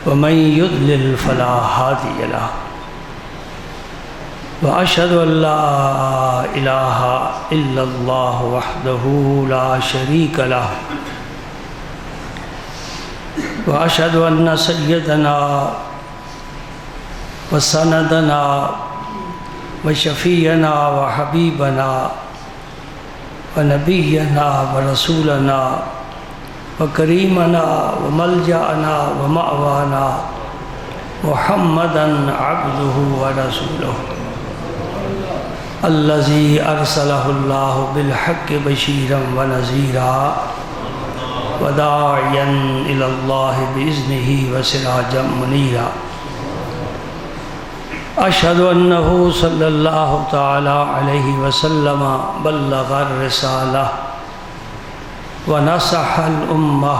ومن يضلل فلا هادي له وأشهد أن لا إله إلا الله وحده لا شريك له وأشهد أن سيدنا وسندنا وشفيعنا وحبيبنا ونبينا ورسولنا وكريمنا وملجأنا ومأوانا محمدا عبده ورسوله الذي أرسله الله بالحق بشيرا ونذيرا وداعيا إلى الله بإذنه وسراجا منيرا أشهد أنه صلى الله تعالى عليه وسلم بلغ الرسالة ونصح الأمة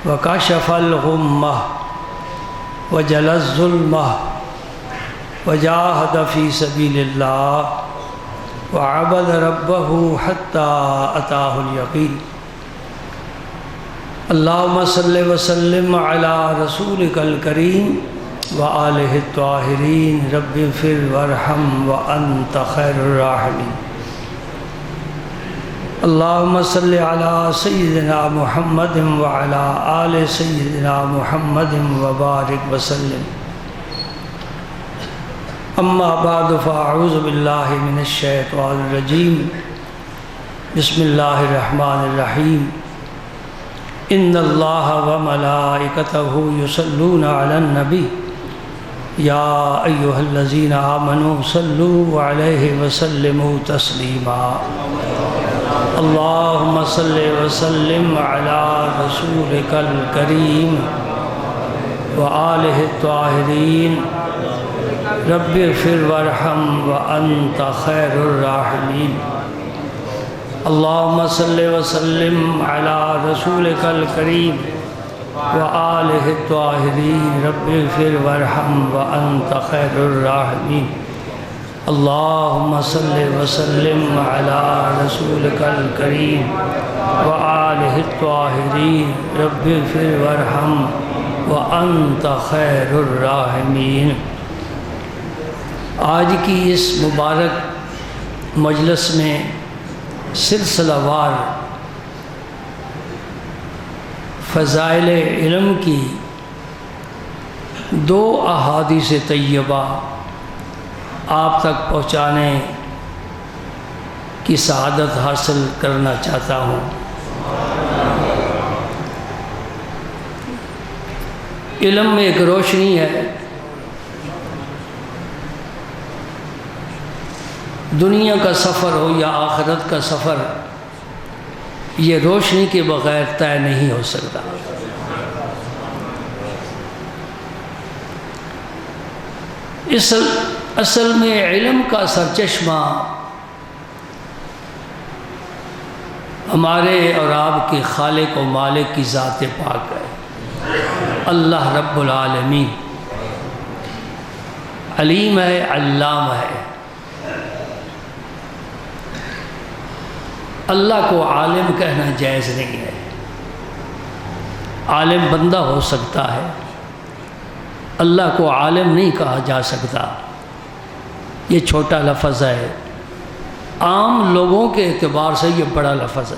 وكشف الغمة وجلى الظلمة وجاهد في سبيل الله وعبد ربه حتى أتاه اليقين اللهم صل وسلم على رسولك الكريم وآلہ الطاہرین رب اغفر وارحم وأنت خیر الراحمین اللہم صل علی سیدنا محمد وعلی آل سیدنا محمد وبارک وسلم اما بعد فاعوذ باللہ من الشیطان الرجیم بسم اللہ الرحمن الرحیم ان اللہ وملائکتہ یصلون علی النبی یا ایہا الذین آمنوا صلوا علیہ وسلموا تسلیما اللہم صل وسلم علی رسولک الکریم وآلہ الطاہرین رب اغفر وارحم وانت خیر الراحمین اللہم صل وسلم علی رسولک الکریم وآلہ الطاہرین رب اغفر وارحم وانت خیر الراحمین اللہم صل وسلم علی رسولک الکریم وآلہ الطاہرین رب اغفر وارحم وانت خیر الراحمین۔ آج کی اس مبارک مجلس میں سلسلہ وار فضائل علم کی دو احادیث طیبہ آپ تک پہنچانے کی سعادت حاصل کرنا چاہتا ہوں۔ علم میں ایک روشنی ہے، دنیا کا سفر ہو یا آخرت کا سفر، یہ روشنی کے بغیر طے نہیں ہو سکتا۔ اصل میں علم کا سرچشمہ ہمارے اور آپ کے خالق و مالک کی ذات پاک ہے، اللہ رب العالمین۔ علیم ہے، علام ہے۔ اللہ کو عالم کہنا جائز نہیں ہے۔ عالم بندہ ہو سکتا ہے، اللہ کو عالم نہیں کہا جا سکتا۔ یہ چھوٹا لفظ ہے، عام لوگوں کے اعتبار سے یہ بڑا لفظ ہے۔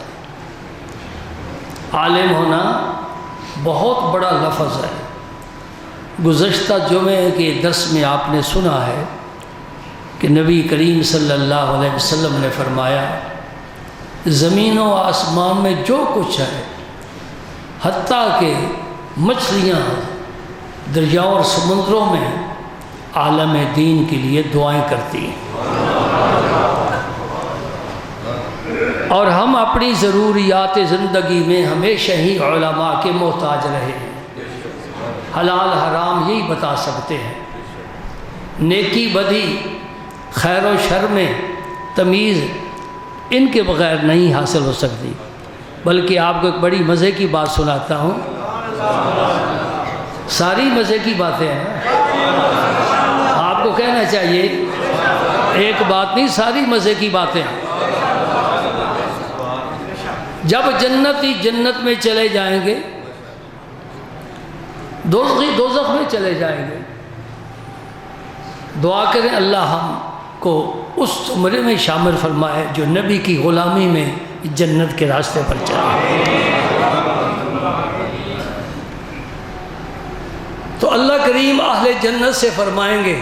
عالم ہونا بہت بڑا لفظ ہے۔ گزشتہ جمعے کے درس میں آپ نے سنا ہے کہ نبی کریم صلی اللہ علیہ وسلم نے فرمایا، زمین و آسمان میں جو کچھ ہے، حتیٰ کہ مچھلیاں دریاؤں اور سمندروں میں عالم دین کے لیے دعائیں کرتی ہیں، اور ہم اپنی ضروریات زندگی میں ہمیشہ ہی علماء کے محتاج رہے ہیں۔ حلال حرام یہی بتا سکتے ہیں، نیکی بدی خیر و شر میں تمیز ان کے بغیر نہیں حاصل ہو سکتی۔ بلکہ آپ کو ایک بڑی مزے کی بات سناتا ہوں، ساری مزے کی باتیں ہیں، آپ کو کہنا چاہیے ایک بات نہیں، ساری مزے کی باتیں ہیں۔ جب جنتی جنت میں چلے جائیں گے دوزخ میں چلے جائیں گے۔ دعا کریں اللہ ہم کو اس زمرے میں شامل فرمائے جو نبی کی غلامی میں جنت کے راستے پر چلے۔ تو اللہ کریم اہل جنت سے فرمائیں گے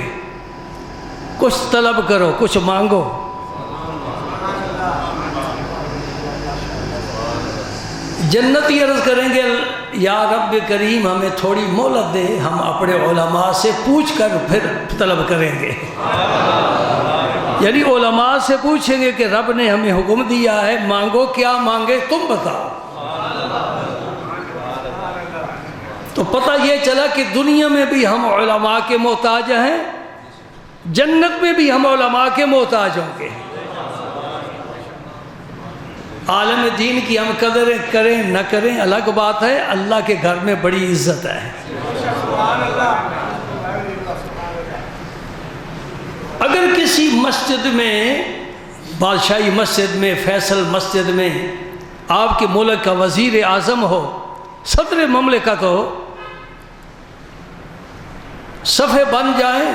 کچھ طلب کرو، کچھ مانگو۔ جنتی عرض کریں گے یا رب کریم ہمیں تھوڑی مہلت دے، ہم اپنے علماء سے پوچھ کر پھر طلب کریں گے۔ یعنی علماء سے پوچھیں گے کہ رب نے ہمیں حکم دیا ہے مانگو، کیا مانگے تم بتاؤ۔ تو پتہ یہ چلا کہ دنیا میں بھی ہم علماء کے محتاج ہیں، جنت میں بھی ہم علماء کے محتاج ہوں گے۔ عالم دین کی ہم قدر کریں نہ کریں الگ بات ہے، اللہ کے گھر میں بڑی عزت ہے۔ اگر کسی مسجد میں، بادشاہی مسجد میں، فیصل مسجد میں آپ کے ملک کا وزیر اعظم ہو، صدر مملکت ہو، صفحے بن جائیں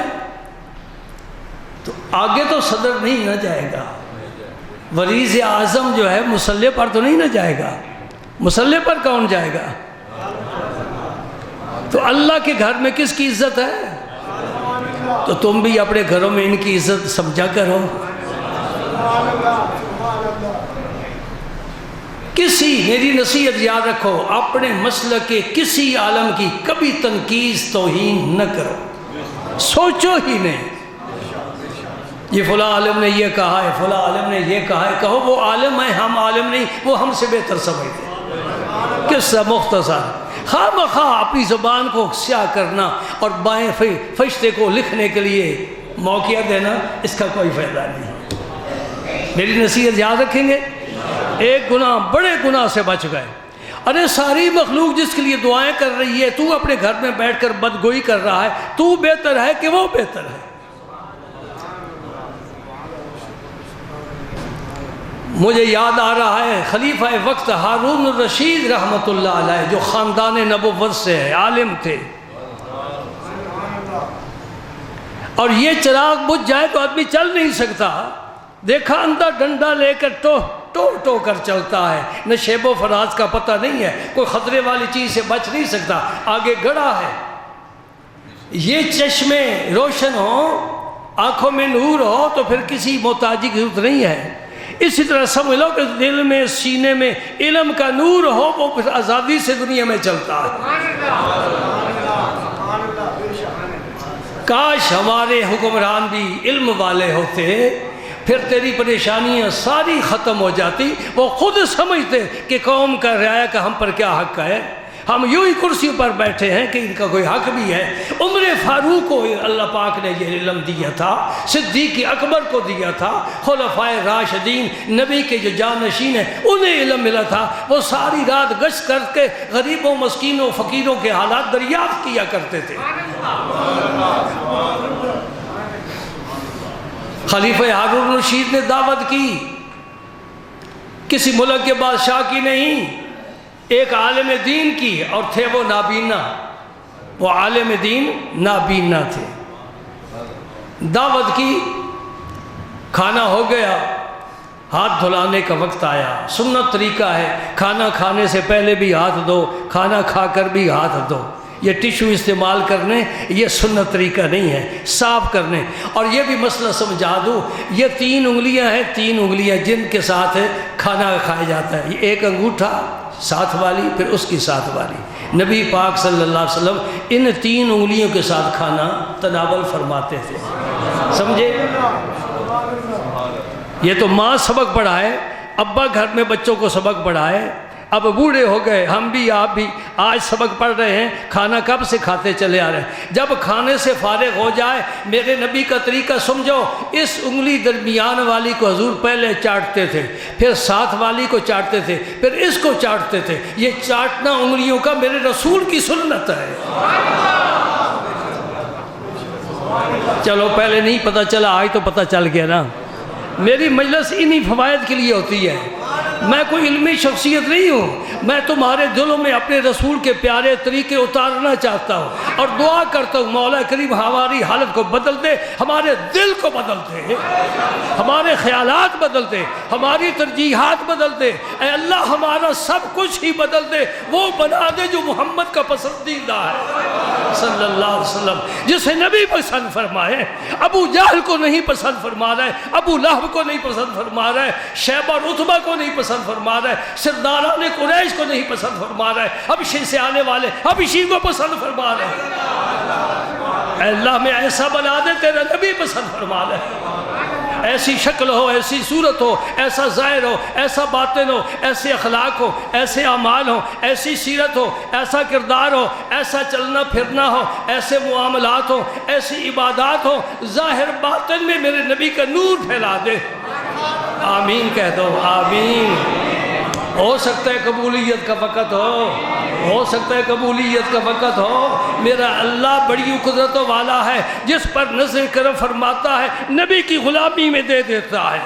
تو آگے تو صدر نہیں نہ جائے گا، وزیر اعظم جو ہے مصلی پر تو نہیں نہ جائے گا، مصلی پر کون جائے گا؟ تو اللہ کے گھر میں کس کی عزت ہے؟ تو تم بھی اپنے گھروں میں ان کی عزت سمجھا کرو۔ میری نصیحت یاد رکھو، اپنے مسلک کے کسی عالم کی کبھی تنقید توہین نہ کرو، سوچو ہی نہیں یہ فلاں عالم نے یہ کہا ہے، فلاں عالم نے یہ کہا ہے، کہو وہ عالم ہے، ہم عالم نہیں، وہ ہم سے بہتر سمجھتے۔ قصہ مختصر، خواہ مخواہ اپنی زبان کو سیاہ کرنا اور بائیں فرشتے کو لکھنے کے لیے موقع دینا، اس کا کوئی فائدہ نہیں۔ میری نصیحت یاد رکھیں گے، ایک گناہ بڑے گناہ سے بچ گئے۔ ارے ساری مخلوق جس کے لیے دعائیں کر رہی ہے، تو اپنے گھر میں بیٹھ کر بدگوئی کر رہا ہے، تو بہتر ہے کہ وہ بہتر ہے؟ مجھے یاد آ رہا ہے خلیفہ وقت ہارون الرشید رحمۃ اللہ علیہ، جو خاندان نبوت سے ہے، عالم تھے، اور یہ چراغ بجھ جائے تو آدمی چل نہیں سکتا، دیکھا اندھا ڈنڈا لے کر ٹو کر چلتا ہے، نہ شیب و فراز کا پتہ نہیں ہے، کوئی خطرے والی چیز سے بچ نہیں سکتا، آگے گڑا ہے۔ یہ چشمے روشن ہو، آنکھوں میں نور ہو تو پھر کسی محتاجی کی ضرورت نہیں ہے۔ اسی طرح سمجھ لو کہ دل میں، سینے میں علم کا نور ہو، وہ پھر آزادی سے دنیا میں چلتا ہے۔ کاش ہمارے حکمران بھی علم والے ہوتے، پھر تیری پریشانیاں ساری ختم ہو جاتی، وہ خود سمجھتے کہ قوم کا رعایا کا ہم پر کیا حق ہے، ہم یوں ہی کرسی پر بیٹھے ہیں کہ ان کا کوئی حق بھی ہے۔ عمر فاروق کو اللہ پاک نے یہ علم دیا تھا، صدیق اکبر کو دیا تھا، خلفائے راشدین نبی کے جو جانشین ہیں انہیں علم ملا تھا، وہ ساری رات گشت کر کے غریبوں، مسکینوں، فقیروں کے حالات دریافت کیا کرتے تھے۔ خلیفہ ہارون الرشید نے دعوت کی، کسی ملک کے بادشاہ کی نہیں، ایک عالم دین کی، اور تھے وہ نابینا، وہ عالم دین نابینا تھے۔ دعوت کی، کھانا ہو گیا، ہاتھ دھلانے کا وقت آیا۔ سنت طریقہ ہے، کھانا کھانے سے پہلے بھی ہاتھ دو، کھانا کھا کر بھی ہاتھ دو۔ یہ ٹیشو استعمال کرنے یہ سنت طریقہ نہیں ہے، صاف کرنے۔ اور یہ بھی مسئلہ سمجھا دوں، یہ 3 انگلیاں ہیں، 3 انگلیاں جن کے ساتھ کھانا کھایا جاتا ہے، ایک انگوٹھا ساتھ والی، پھر اس کی ساتھ والی۔ نبی پاک صلی اللہ علیہ وسلم ان 3 انگلیوں کے ساتھ کھانا تناول فرماتے تھے، سمجھے؟ یہ تو ماں سبق پڑھائے، ابا گھر میں بچوں کو سبق پڑھائے، اب بوڑھے ہو گئے، ہم بھی آپ بھی آج سبق پڑھ رہے ہیں، کھانا کب سے کھاتے چلے آ رہے ہیں۔ جب کھانے سے فارغ ہو جائے، میرے نبی کا طریقہ سمجھو، اس انگلی درمیان والی کو حضور پہلے چاٹتے تھے، پھر ساتھ والی کو چاٹتے تھے، پھر اس کو چاٹتے تھے۔ یہ چاٹنا انگلیوں کا میرے رسول کی سنت ہے۔ چلو پہلے نہیں پتہ چلا، آج تو پتہ چل گیا نا۔ میری مجلس انہی فوائد کے لیے ہوتی ہے۔ میں کوئی علمی شخصیت نہیں ہوں، میں تمہارے دلوں میں اپنے رسول کے پیارے طریقے اتارنا چاہتا ہوں اور دعا کرتا ہوں مولا کریم ہماری حالت کو بدل دے، ہمارے دل کو بدل دے، ہمارے خیالات بدل دے، ہماری ترجیحات بدل دے، اے اللہ ہمارا سب کچھ ہی بدل دے، وہ بنا دے جو محمد کا پسندیدہ ہے صلی اللہ علیہ وسلم، جسے نبی پسند فرمائے۔ ابو جہل کو نہیں پسند فرما رہا ہے، ابو لہب کو نہیں پسند فرما رہا ہے، شیبہ اور عتبہ کو نہیں پسند فرما رہا ہے، سرداران قریش کو نہیں پسند فرما رہا ہے، حبشے سے آنے والے حبشی کو پسند فرما رہا ہے۔ اے اللہ میں ایسا بنا دے تیرا نبی پسند فرما رہا ہے، ایسی شکل ہو، ایسی صورت ہو، ایسا ظاہر ہو، ایسا باطن ہو، ایسے اخلاق ہو، ایسے اعمال ہو، ایسی سیرت ہو، ایسا کردار ہو، ایسا چلنا پھرنا ہو، ایسے معاملات ہو، ایسی عبادات ہو، ظاہر باطن میں میرے نبی کا نور پھیلا دے۔ آمین کہہ دو، آمین۔ ہو سکتا ہے قبولیت کا وقت ہو سکتا ہے قبولیت کا وقت ہو، میرا اللہ بڑی قدرتوں والا ہے، جس پر نظر کرم فرماتا ہے نبی کی غلامی میں دے دیتا ہے۔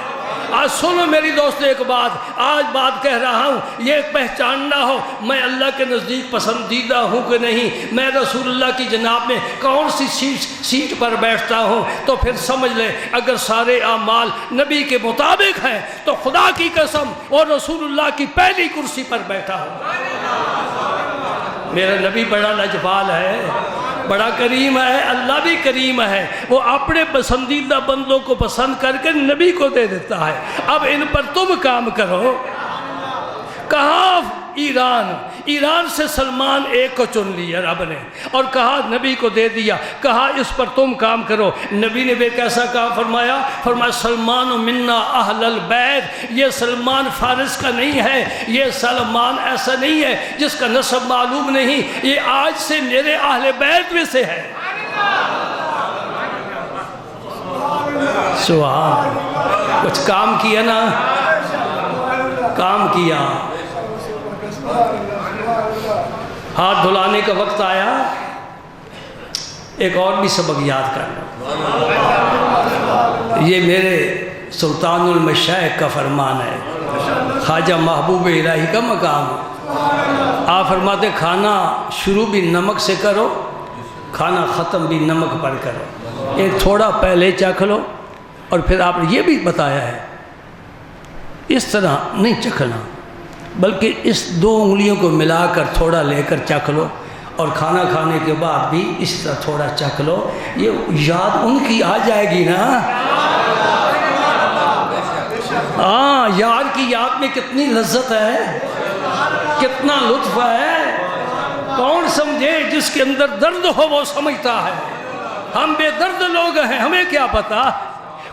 آج سنو میری دوست ایک بات، آج بات کہہ رہا ہوں، یہ پہچاننا ہو میں اللہ کے نزدیک پسندیدہ ہوں کہ نہیں، میں رسول اللہ کی جناب میں کون سی سیٹ پر بیٹھتا ہوں، تو پھر سمجھ لے اگر سارے اعمال نبی کے مطابق ہیں تو خدا کی قسم اور رسول اللہ کی پہلی کرسی پر بیٹھا ہوں۔ میرا نبی بڑا لجپال ہے، بڑا کریم ہے، اللہ بھی کریم ہے، وہ اپنے پسندیدہ بندوں کو پسند کر کے نبی کو دے دیتا ہے۔ اب ان پر تم کام کرو۔ کہا ایران سے سلمان ایک کو چن لیا رب نے اور کہا نبی کو دے دیا، کہا اس پر تم کام کرو۔ نبی نے کیسا کام فرمایا؟ فرمایا سلمان منا اہل البیت، یہ سلمان فارس کا نہیں ہے، یہ سلمان ایسا نہیں ہے جس کا نسب معلوم نہیں، یہ آج سے میرے اہل بیت میں سے ہے۔ سبحان، کچھ کام کیا نا، کام کیا۔ ہاتھ دھلانے کا وقت آیا، ایک اور بھی سبق یاد کرنا، یہ میرے سلطان المشائخ کا فرمان ہے، خواجہ محبوب الہی کا مقام ہے۔ آپ فرماتے کھانا شروع بھی نمک سے کرو، کھانا ختم بھی نمک پر کرو، ایک تھوڑا پہلے چکھ لو، اور پھر آپ نے یہ بھی بتایا ہے اس طرح نہیں چکھنا، بلکہ اس دو انگلیوں کو ملا کر تھوڑا لے کر چکھ لو، اور کھانا کھانے کے بعد بھی اس طرح تھوڑا چکھ لو۔ یہ یاد ان کی آ جائے گی نا، ہاں، یار کی یاد میں کتنی لذت ہے، کتنا لطف ہے، کون سمجھے؟ جس کے اندر درد ہو وہ سمجھتا ہے، ہم بے درد لوگ ہیں، ہمیں کیا پتا۔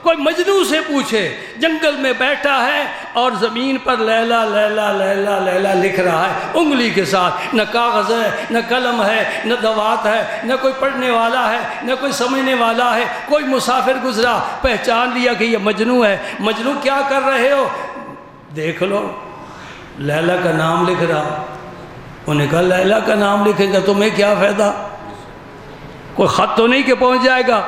کوئی مجنوں سے پوچھے، جنگل میں بیٹھا ہے اور زمین پر لیلا لیلا لیلا لیلا لکھ رہا ہے انگلی کے ساتھ، نہ کاغذ ہے، نہ قلم ہے، نہ دوات ہے، نہ کوئی پڑھنے والا ہے، نہ کوئی سمجھنے والا ہے۔ کوئی مسافر گزرا، پہچان لیا کہ یہ مجنوں ہے۔ مجنوں کیا کر رہے ہو؟ دیکھ لو، لیلا کا نام لکھ رہا۔ انہیں کہا لیلا کا نام لکھے گا تمہیں کیا فائدہ؟ کوئی خط تو نہیں کہ پہنچ جائے گا۔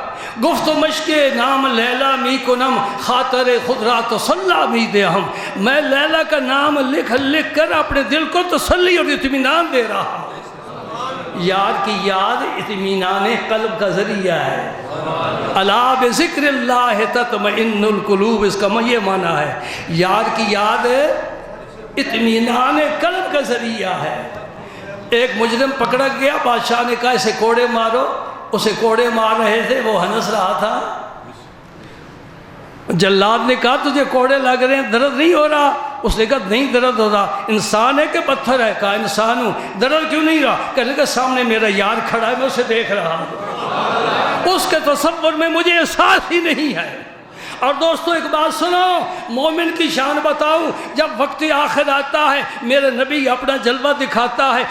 گفت و مشکے نام لیلا می کنم، خاطر خود را تسلی می دے ہم۔ میں لیلا کا نام لکھ کر اپنے دل کو تسلی اور اطمینان دے رہا ہوں۔ یار کی یاد اطمینان قلب کا ذریعہ ہے۔ الا بذکر اللہ تطمئن القلوب، اس کا یہ معنی ہے یار کی یاد اطمینان قلب کا ذریعہ ہے۔ ایک مجرم پکڑا گیا، بادشاہ نے کہا اسے کوڑے مارو، اسے کوڑے مار رہے تھے، وہ ہنس رہا تھا۔ جلاد نے کہا تجھے کوڑے لگ رہے ہیں، درد نہیں ہو رہا؟ اس نے کہا نہیں درد ہو رہا۔ انسان ہے کہ پتھر ہے؟ کہا انسان ہوں۔ درد کیوں نہیں رہا؟ کہنے کا سامنے میرا یار کھڑا ہے، میں اسے دیکھ رہا ہوں، اس کے تصور میں مجھے احساس ہی نہیں ہے۔ اور دوستو ایک بات سنو، مومن کی شان بتاؤں، جب وقت آخر آتا ہے میرے نبی اپنا جلوہ دکھاتا ہے،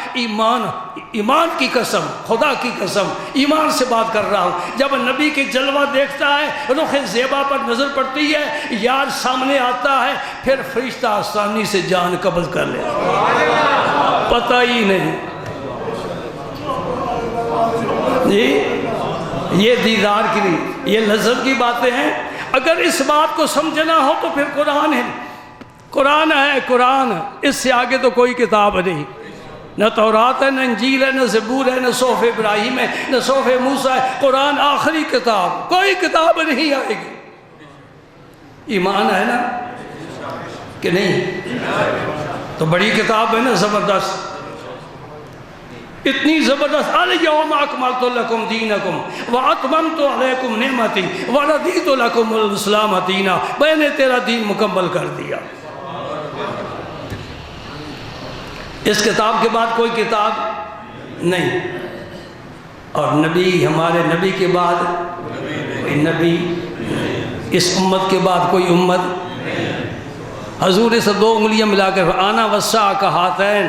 ایمان کی قسم، خدا کی قسم، ایمان سے بات کر رہا ہوں، جب نبی کے جلوہ دیکھتا ہے، رخ زیبا پر نظر پڑتی ہے، یار سامنے آتا ہے، پھر فرشتہ آسانی سے جان قبض کر لے، پتہ ہی نہیں۔ یہ دیدار کی نہیں، یہ لذت کی باتیں ہیں۔ اگر اس بات کو سمجھنا ہو تو پھر قرآن ہے، قرآن ہے قرآن، اس سے آگے تو کوئی کتاب نہیں، نہ تورات ہے، نہ انجیل ہے، نہ زبور ہے، نہ صحف ابراہیم ہے، نہ صحف موسیٰ ہے، قرآن آخری کتاب، کوئی کتاب نہیں آئے گی۔ ایمان ہے نا کہ نہیں؟ تو بڑی کتاب ہے نا، زبردست، اتنی زبردست، الیوم اکملت لکم دینکم واتممت علیکم نعمتی ورضیت لکم الاسلام دینا، میں نے تیرا دین مکمل کر دیا۔ اس کتاب کے بعد کوئی کتاب نہیں، اور نبی، ہمارے نبی کے بعد کوئی نبی، اس امت کے بعد کوئی امت۔ حضور سے دو انگلیاں ملا کر آنا والساعہ کا ہاتین،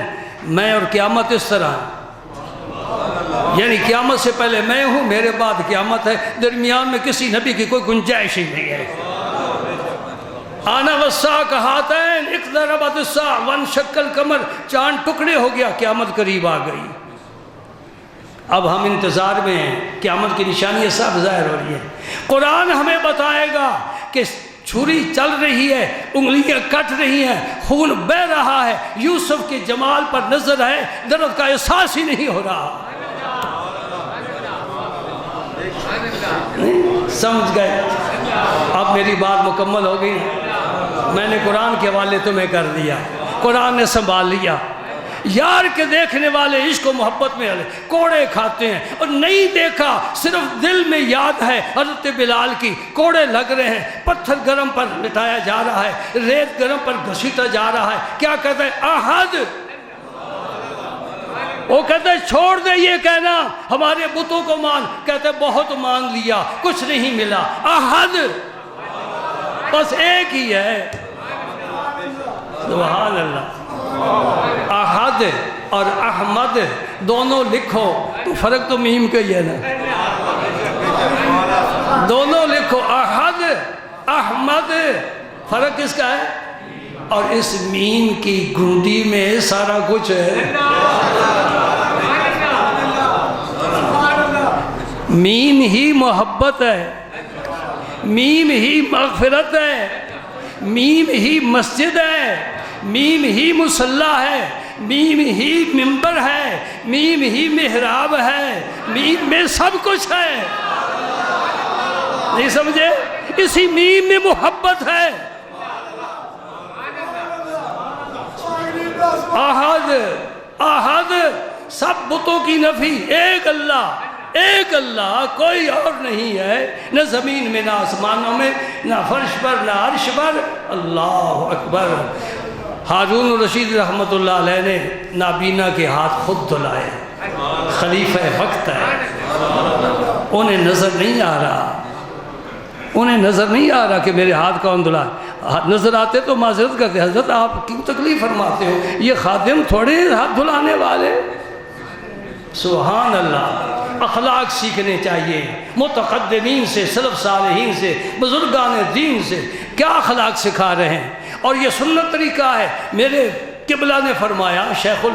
میں اور قیامت اس طرح، یعنی قیامت سے پہلے میں ہوں، میرے بعد قیامت ہے، درمیان میں کسی نبی کی کوئی گنجائش ہی نہیں ہے۔ آنا والساعہ کا ہاتین اقتربت الساعہ وانشق القمر، چاند ٹکڑے ہو گیا، قیامت قریب آ گئی۔ اب ہم انتظار میں ہیں، قیامت کی نشانیاں سب ظاہر ہو رہی ہیں۔ قرآن ہمیں بتائے گا کہ چھری چل رہی ہے، انگلیاں کٹ رہی ہیں، خون بہہ رہا ہے، یوسف کے جمال پر نظر ہے، درد کا احساس ہی نہیں ہو رہا۔ سمجھ گئے؟ اب میری بات مکمل ہو گئی، میں نے قرآن کے حوالے تمہیں کر دیا، قرآن نے سنبھال لیا۔ یار کے دیکھنے والے عشق و محبت میں کوڑے کھاتے ہیں، اور نہیں دیکھا، صرف دل میں یاد ہے حضرت بلال کی، کوڑے لگ رہے ہیں، پتھر گرم پر لٹایا جا رہا ہے، ریت گرم پر گھسیٹا جا رہا ہے، کیا کہتا ہے؟ احد۔ وہ کہتا ہے چھوڑ دے یہ کہنا ہمارے بتوں کو مان، کہتا ہے بہت مانگ لیا کچھ نہیں ملا، احد بس ایک ہی ہے۔ سبحان اللہ۔ احد اور احمد دونوں لکھو تو فرق تو میم کا ہی ہے نا، دونوں لکھو، احد احمد، فرق کس کا ہے؟ اور اس میم کی گنڈی میں سارا کچھ ہے۔ میم ہی محبت ہے، میم ہی مغفرت ہے، میم ہی مسجد ہے، میم ہی مصلی ہے، میم ہی منبر ہے، میم ہی محراب ہے، میم میں سب کچھ ہے۔ نہیں سمجھے؟ اسی میم میں محبت ہے۔ احد احد، سب بتوں کی نفی، ایک اللہ، ایک اللہ، کوئی اور نہیں ہے، نہ زمین میں، نہ آسمانوں میں، نہ فرش پر، نہ عرش پر۔ اللہ اکبر۔ ہارون الرشید رحمۃ اللہ علیہ نے نابینا کے ہاتھ خود دھلائے، خلیفہ وقت ہے، انہیں نظر نہیں آ رہا، انہیں نظر نہیں آ رہا کہ میرے ہاتھ کون دھلا، نظر آتے تو معذرت کرتے، حضرت آپ کیوں تکلیف فرماتے ہو، یہ خادم تھوڑے ہاتھ دھلانے والے۔ سبحان اللہ۔ اخلاق سیکھنے چاہیے متقدمین سے، سلف صالحین سے، بزرگان دین سے، کیا اخلاق سکھا رہے ہیں، اور یہ سنت طریقہ ہے۔ میرے قبلہ نے فرمایا، شیخ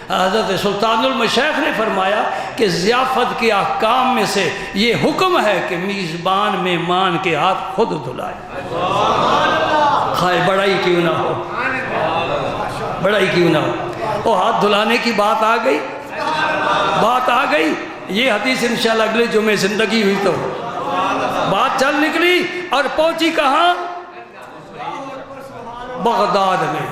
حضرت سلطان المشائخ نے فرمایا کہ ضیافت کے احکام میں سے یہ حکم ہے کہ میزبان مہمان کے ہاتھ خود دھلائے، خواہ بڑا ہی کیوں نہ ہو، بڑا ہی کیوں نہ ہو۔ وہ ہاتھ دھلانے کی بات آ گئی، بات آ گئی، یہ حدیث انشاءاللہ اگلے جمعے زندگی ہوئی تو بات چل نکلی، اور پہنچی کہاں؟ بغداد میں۔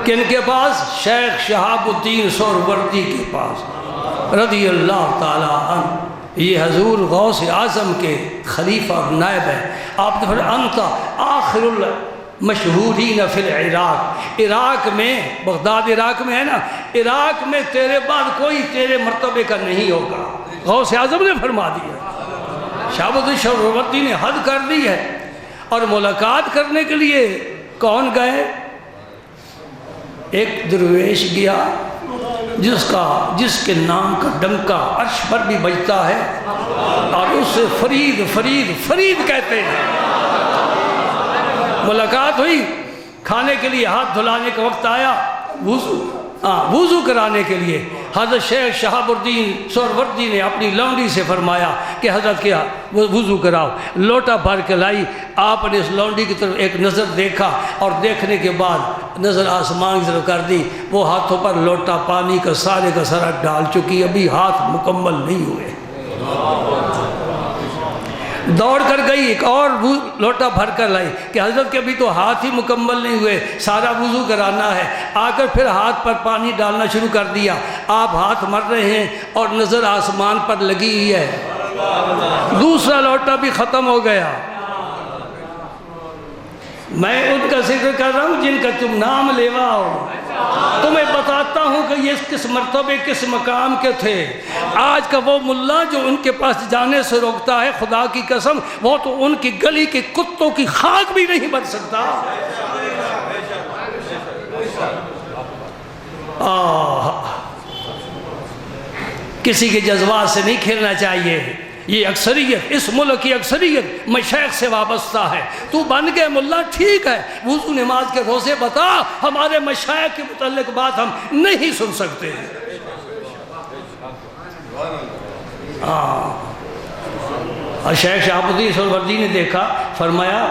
کن کے پاس؟ شیخ شہاب الدین سہروردی کے پاس رضی اللہ تعالی عنہ۔ یہ حضور غوث اعظم کے خلیفہ اور نائب ہے۔ آپ نے فرمایا انت آخر المشہورین فی العراق، عراق میں، بغداد عراق میں ہے نا، عراق میں تیرے بعد کوئی تیرے مرتبے کا نہیں ہوگا، غوث اعظم نے فرما دیا۔ شہاب الدین سہروردی نے حد کر دی ہے۔ اور ملاقات کرنے کے لیے کون گئے؟ ایک درویش گیا جس کے نام کا ڈنکا عرش پر بھی بجتا ہے، اور اسے فرید فرید فرید کہتے ہیں۔ ملاقات ہوئی، کھانے کے لیے ہاتھ دھلانے کا وقت آیا، وضو کرانے کے لیے حضرت شیخ شہاب الدین سہروردی نے اپنی لونڈی سے فرمایا کہ حضرت کیا وضو کراؤ، لوٹا بھر کے لائی، آپ نے اس لونڈی کی طرف ایک نظر دیکھا اور دیکھنے کے بعد نظر آسمان کی طرف کر دی، وہ ہاتھوں پر لوٹا پانی کا سارا ڈال چکی، ابھی ہاتھ مکمل نہیں ہوئے، دوڑ کر گئی ایک اور لوٹا بھر کر لائی کہ حضرت کے ابھی تو ہاتھ ہی مکمل نہیں ہوئے، سارا وضو کرانا ہے، آ کر پھر ہاتھ پر پانی ڈالنا شروع کر دیا، آپ ہاتھ مر رہے ہیں اور نظر آسمان پر لگی ہوئی ہے، دوسرا لوٹا بھی ختم ہو گیا۔ میں ان کا ذکر کر رہا ہوں جن کا تم نام لیوا ہو، تمہیں بتاتا ہوں کہ یہ کس مرتبے کس مقام کے تھے۔ آج کا وہ ملا جو ان کے پاس جانے سے روکتا ہے، خدا کی قسم وہ تو ان کی گلی کے کتوں کی خاک بھی نہیں بن سکتا۔ کسی کے جذبات سے نہیں کھیلنا چاہیے، یہ اکثریت، اس ملک کی اکثریت مشائخ سے وابستہ ہے۔ تو بن گئے ملا ٹھیک ہے، وضو نماز کے روزے بتا، ہمارے مشائخ کے متعلق بات ہم نہیں سن سکتے۔ شیخ شہاب الدین سہروردی نے دیکھا، فرمایا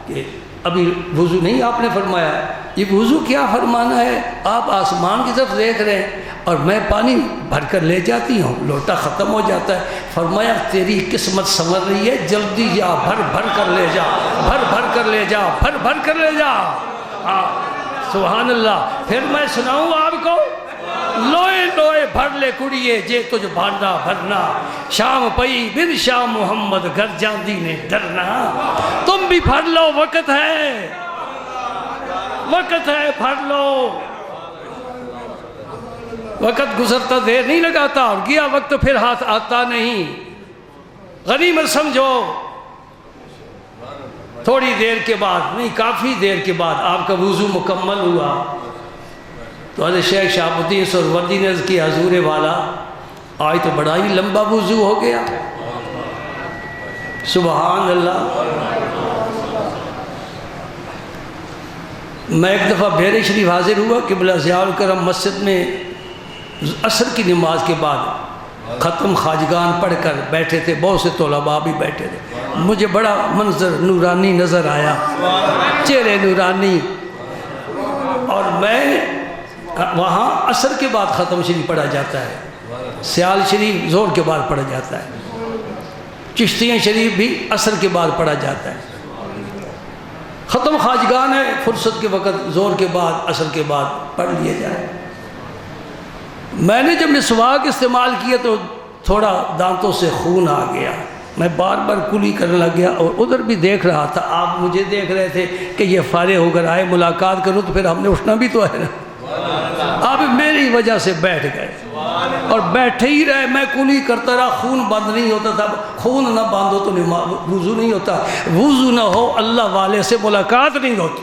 کہ ابھی وضو نہیں آپ نے فرمایا، یہ وضو کیا فرمانا ہے، آپ آسمان کی طرف دیکھ رہے ہیں اور میں پانی بھر کر لے جاتی ہوں، لوٹا ختم ہو جاتا ہے۔ فرمایا تیری قسمت سنور رہی ہے، جلدی جا، بھر بھر کر لے جا، بھر بھر کر لے جا، بھر بھر کر لے جا۔ سبحان اللہ۔ پھر میں سناؤں آپ کو، لوئے لوئے بھر لے کڑیے جے تجھ بھانڈا بھرنا، شام پئی بن شام محمد گھر جاندی نے ڈرنا۔ تم بھی بھر لو، وقت ہے، وقت ہے، بھر لو۔ وقت گزرتا دیر نہیں لگاتا، اور گیا وقت پھر ہاتھ آتا نہیں، غنیمت سمجھو۔ تھوڑی دیر کے بعد نہیں، کافی دیر کے بعد آپ کا وضو مکمل ہوا تو حضرت شیخ شہاب الدین سہروردی نے عرض کیا، حضور والا آج تو بڑا ہی لمبا وضو ہو گیا۔ سبحان اللہ۔ میں ایک دفعہ بحیرہ شریف حاضر ہوا، قبلہ ضیاء الکرم مسجد میں عصر کی نماز کے بعد ختم خواجگان پڑھ کر بیٹھے تھے، بہت سے طلباء بھی بیٹھے تھے، مجھے بڑا منظر نورانی نظر آیا، چہرے نورانی، اور میں وہاں عصر کے بعد ختم شریف پڑھا جاتا ہے، سیال شریف زور کے بعد پڑھا جاتا ہے، چشتیاں شریف بھی عصر کے بعد پڑھا جاتا ہے، ختم خواجگان ہے، فرصت کے وقت زور کے بعد عصر کے بعد پڑھ لیے جائے۔ میں نے جب مسواک استعمال کیا تو تھوڑا دانتوں سے خون آ گیا، میں بار بار کلی کرنے لگ گیا، اور ادھر بھی دیکھ رہا تھا، آپ مجھے دیکھ رہے تھے کہ یہ فارغ ہو کر آئے، ملاقات کروں تو پھر ہم نے اٹھنا بھی تو ہے نا۔ آپ میری وجہ سے بیٹھ گئے اور بیٹھے ہی رہے، میں کلی کرتا رہا، خون بند نہیں ہوتا تھا۔ خون نہ بند ہو تو وضو نہیں ہوتا، وضو نہ ہو اللہ والے سے ملاقات نہیں ہوتی۔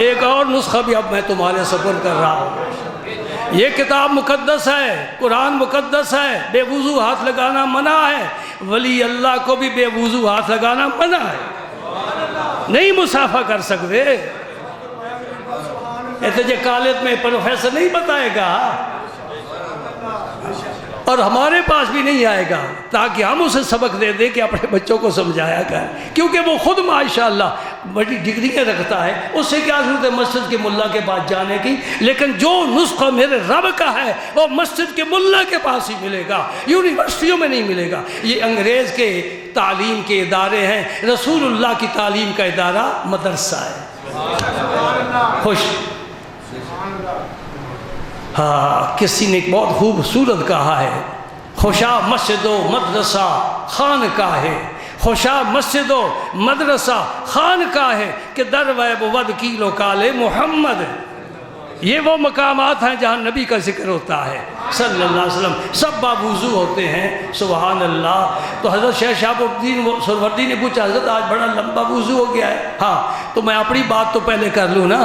ایک اور نسخہ بھی اب میں تمہارے سپرد کر رہا ہوں، یہ کتاب مقدس ہے، قرآن مقدس ہے، بے وضو ہاتھ لگانا منع ہے، ولی اللہ کو بھی بے وضو ہاتھ لگانا منع ہے، نہیں مصافحہ کر سکتے۔ تجھے کالج میں پروفیسر نہیں بتائے گا، اور ہمارے پاس بھی نہیں آئے گا، تاکہ ہم اسے سبق دے دیں کہ اپنے بچوں کو سمجھایا کریں، کیونکہ وہ خود ماشاءاللہ بڑی ڈگریاں رکھتا ہے، اس سے کیا ضرورت ہے مسجد کے ملا کے پاس جانے کی، لیکن جو نسخہ میرے رب کا ہے وہ مسجد کے ملا کے پاس ہی ملے گا، یونیورسٹیوں میں نہیں ملے گا۔ یہ انگریز کے تعلیم کے ادارے ہیں، رسول اللہ کی تعلیم کا ادارہ مدرسہ ہے۔ خوش ہاں، کسی نے بہت خوبصورت کہا ہے، خوشا مسجد و مدرسہ خانقاہ ہے، خوشا مسجد و مدرسہ خانقاہ ہے کہ در ویب ود کیلو کالے محمد۔ یہ وہ مقامات ہیں جہاں نبی کا ذکر ہوتا ہے صلی اللہ علیہ وسلم، سب باوضو ہوتے ہیں۔ سبحان اللہ۔ تو حضرت شیخ شہاب الدین سہروردی نے پوچھا، حضرت آج بڑا لمبا وضو ہو گیا ہے۔ ہاں، تو میں اپنی بات تو پہلے کر لوں نا،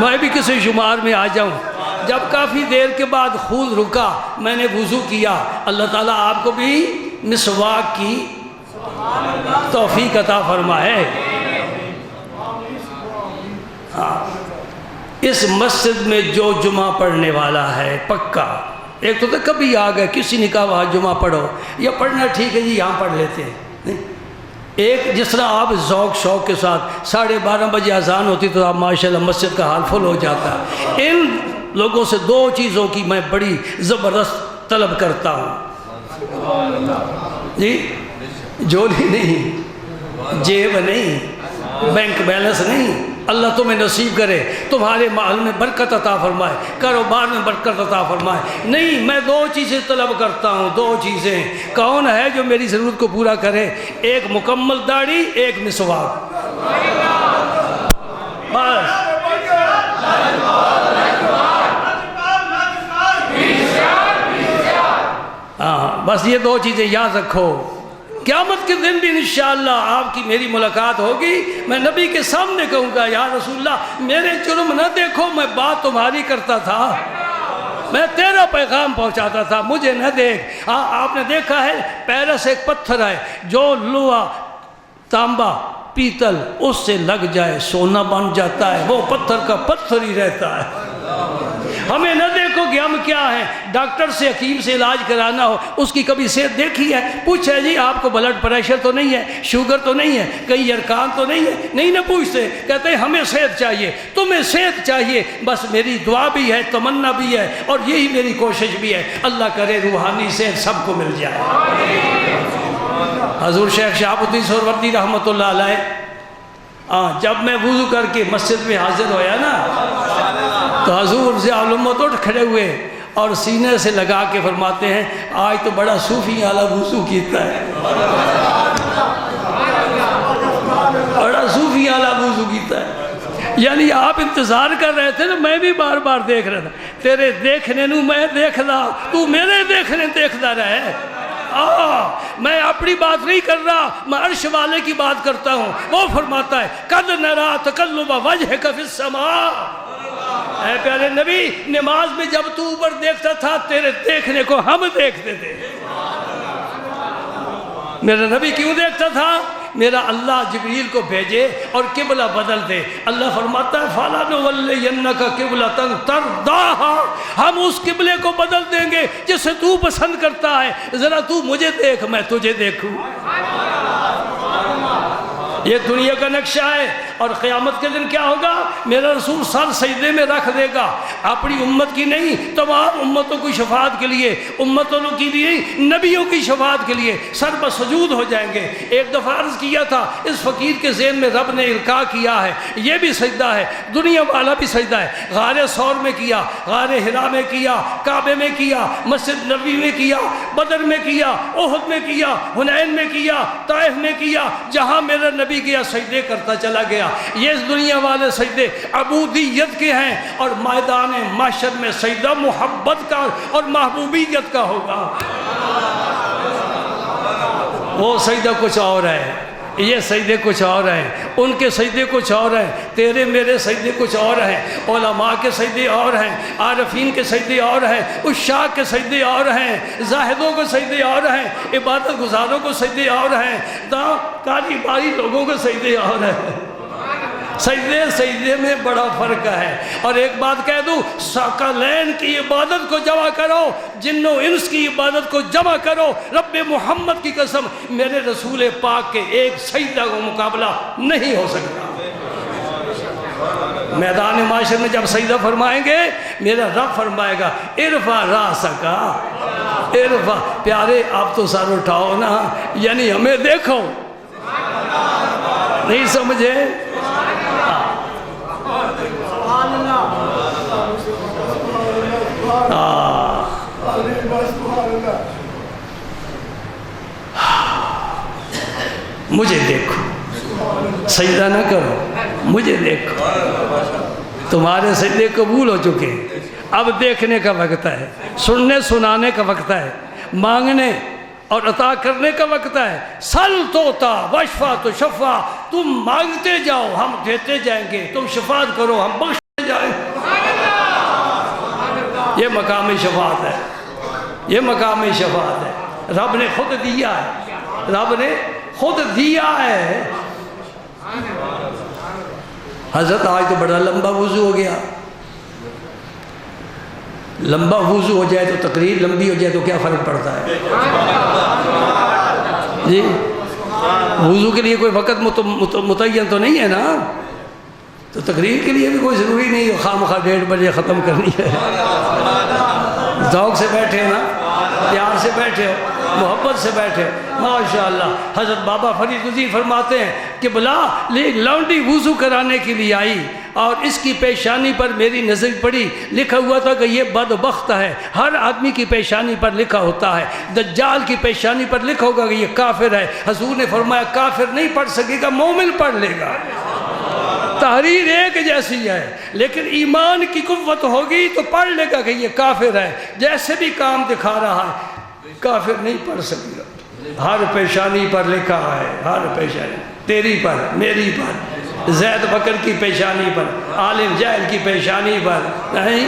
میں بھی کسی شمار میں آ جاؤں۔ جب کافی دیر کے بعد خون رکا، میں نے وضو کیا، اللہ تعالیٰ آپ کو بھی مسواک کی توفیق عطا فرمائے۔ اس مسجد میں جو جمعہ پڑھنے والا ہے پکا، ایک تو کبھی آ گئے کسی نے کہا وہاں جمعہ پڑھو یا پڑھنا ٹھیک ہے جی یہاں پڑھ لیتے ہیں، ایک جس طرح آپ ذوق شوق کے ساتھ 12:30 بجے اذان ہوتی تو آپ ماشاءاللہ مسجد کا حال فل ہو جاتا ہے۔ ان لوگوں سے 2 چیزوں کی میں بڑی زبردست طلب کرتا ہوں جی، جولی نہیں، جیب نہیں، بینک بیلنس نہیں، اللہ تمہیں نصیب کرے، تمہارے مال میں برکت عطا فرمائے، کاروبار میں برکت عطا فرمائے، نہیں میں 2 چیزیں طلب کرتا ہوں، 2 چیزیں۔ کون ہے جو میری ضرورت کو پورا کرے؟ ایک مکمل داڑھی، ایک مسواک، بس ہاں، بس یہ 2 چیزیں یاد رکھو۔ قیامت کے دن بھی انشاءاللہ آپ کی میری ملاقات ہوگی، میں نبی کے سامنے کہوں گا یا رسول اللہ میرے جرم نہ دیکھو، میں بات تمہاری کرتا تھا، میں تیرا پیغام پہنچاتا تھا، مجھے نہ دیکھ۔ آپ نے دیکھا ہے پیرس ایک پتھر ہے جو لوہا، تانبا، پیتل اس سے لگ جائے سونا بن جاتا ہے، وہ پتھر کا پتھر ہی رہتا ہے۔ ہمیں نہ دیکھو کہ ہم کیا ہیں، ڈاکٹر سے حکیم سے علاج کرانا ہو، اس کی کبھی صحت دیکھی ہے؟ پوچھے جی آپ کو بلڈ پریشر تو نہیں ہے، شوگر تو نہیں ہے، کئی ارکان تو نہیں ہے؟ نہیں نہ پوچھتے، کہتے ہیں ہمیں صحت چاہیے، تمہیں صحت چاہیے، بس میری دعا بھی ہے، تمنا بھی ہے، اور یہی میری کوشش بھی ہے، اللہ کرے روحانی صحت سب کو مل جائے۔ حضور شیخ شہاب الدین سہروردی رحمۃ اللہ علیہ جب میں وضو کر کے مسجد میں حاضر ہویا نا تو حضور ضیاء الامت اٹھ کھڑے ہوئے اور سینے سے لگا کے فرماتے ہیں آج تو بڑا صوفی والا وضو کیتا ہے، بڑا صوفی والا وضو کیتا ہے۔ یعنی آپ انتظار کر رہے تھے نا، میں بھی بار بار دیکھ رہا تھا، تیرے دیکھنے نو میں دیکھدا، تو میرے دیکھنے دیکھدا رہے۔ میں اپنی بات نہیں کر رہا، میں عرش والے کی بات کرتا ہوں۔ وہ فرماتا ہے قد نرا تقلب وجہک فی السماء، اے پیارے نبی نماز میں جب تو اوپر دیکھتا تھا تیرے دیکھنے کو ہم دیکھتے تھے۔ میرا نبی کیوں دیکھتا تھا؟ میرا اللہ جبریل کو بھیجے اور قبلہ بدل دے۔ اللہ فرماتا ہے فَلَنُوَلِّيَنَّكَ قِبْلَةً تَرْضَاهَا، ہم اس قبلے کو بدل دیں گے جسے تو پسند کرتا ہے، ذرا تو مجھے دیکھ میں تجھے دیکھوں۔ یہ دنیا کا نقشہ ہے، اور قیامت کے دن کیا ہوگا؟ میرا رسول سر سجدے میں رکھ دے گا، اپنی امت کی نہیں، تمام امتوں کی شفاعت کے لیے، امتوں کی نہیں نبیوں کی شفاعت کے لیے سر بسجود ہو جائیں گے۔ ایک دفعہ عرض کیا تھا اس فقیر کے ذہن میں رب نے القاء کیا ہے، یہ بھی سجدہ ہے، دنیا والا بھی سجدہ ہے، غار ثور میں کیا، غار حرا میں کیا، کعبے میں کیا، مسجد نبوی میں کیا، بدر میں کیا، احد میں کیا، حنین میں کیا، طائف میں کیا، جہاں میرا نبی گیا سجدے کرتا چلا گیا۔ یہ اس دنیا والے سجدے عبودیت کے ہیں، اور میدان محشر میں سجدہ محبت کا اور محبوبیت کا ہوگا۔ وہ سجدہ کچھ اور ہے، یہ سجدے کچھ اور ہیں، ان کے سجدے کچھ اور ہیں، تیرے میرے سجدے کچھ اور ہیں، علماء کے سجدے اور ہیں، عارفین کے سجدے اور ہیں، عشاق کے سجدے اور ہیں، زاہدوں کے سجدے اور ہیں، عبادت گزاروں کو سجدے اور ہیں، کاری باری لوگوں کے سجدے اور ہیں۔ سجدے میں بڑا فرق ہے۔ اور ایک بات کہہ دوں، ثقلین کی عبادت کو جمع کرو، جن و انس کی عبادت کو جمع کرو، رب محمد کی قسم میرے رسول پاک کے ایک سجدہ کا مقابلہ نہیں ہو سکتا۔ میدان معاشر میں جب سجدہ فرمائیں گے میرا رب فرمائے گا ارفع راسک، ارفع، پیارے آپ تو سر اٹھاؤ نا، یعنی ہمیں دیکھو، نہیں سمجھے؟ مجھے دیکھو، سجدہ نہ کرو، مجھے دیکھو۔ تمہارے سجدے قبول ہو چکے، اب دیکھنے کا وقت ہے، سننے سنانے کا وقت ہے، مانگنے اور عطا کرنے کا وقت ہے۔ سل توتا وشفا تو شفا، تم مانگتے جاؤ ہم دیتے جائیں گے، تم شفاعت کرو ہم بخشتے جائیں۔ یہ مقام شفاعت ہے، یہ مقام شفاعت ہے، رب نے خود دیا ہے، رب نے خود دیا ہے۔ حضرت آج تو بڑا لمبا وضو ہو گیا، لمبا وضو ہو جائے تو تقریر لمبی ہو جائے تو کیا فرق پڑتا ہے جی؟ وضو کے لیے کوئی وقت متعین تو نہیں ہے نا، تو تقریر کے لیے بھی کوئی ضروری نہیں ہے خواہ مخواہ 1:30 بجے ختم کرنی ہے۔ ذوق سے بیٹھے نا، پیار سے بیٹھے ہو، محبت سے بیٹھے، ماشاءاللہ۔ حضرت بابا فرید رضی فرماتے ہیں کہ بلا لونڈی وضو کرانے کے لیے آئی اور اس کی پیشانی پر میری نظر پڑی، لکھا ہوا تھا کہ یہ بدبخت ہے۔ ہر آدمی کی پیشانی پر لکھا ہوتا ہے، دجال کی پیشانی پر لکھا ہوگا کہ یہ کافر ہے۔ حضور نے فرمایا کافر نہیں پڑھ سکے گا، مومن پڑھ لے گا۔ تحریر ایک جیسی ہے، لیکن ایمان کی قوت ہوگی تو پڑھ لے گا کہ یہ کافر ہے۔ جیسے بھی کام دکھا رہا ہے، کافر نہیں پڑھ سکے گا۔ ہر پیشانی پر لکھا ہے، ہر پیشانی، تیری پر، میری پر، زید بکر کی پیشانی پر، عالم جہل کی پیشانی پر، نہیں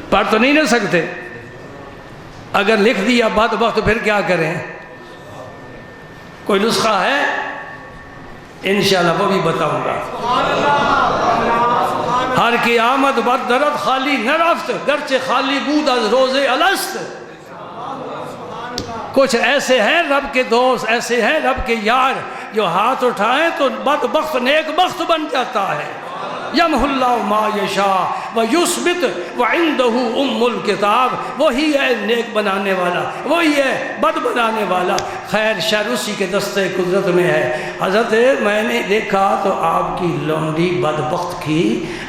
پڑھ تو نہیں نہ سکتے۔ اگر لکھ دیا بدبخت تو پھر کیا کریں؟ کوئی نسخہ ہے؟ انشاءاللہ وہ بھی بتاؤں گا۔ ہر کی آمد بر درد خالی نہ رفت، گرچہ خالی بود از روز الست۔ کچھ ایسے ہیں رب کے دوست، ایسے ہیں رب کے یار، جو ہاتھ اٹھائیں تو بدبخت نیک بخت بن جاتا ہے۔ یمحو اللہ ما یشاء ویثبت وعندہ ام الکتاب۔ وہی ہے نیک بنانے والا، وہی ہے بد بنانے والا۔ خیر شر اسی کے دستے قدرت میں ہے۔ حضرت میں نے دیکھا تو آپ کی لونڈی بدبخت کی،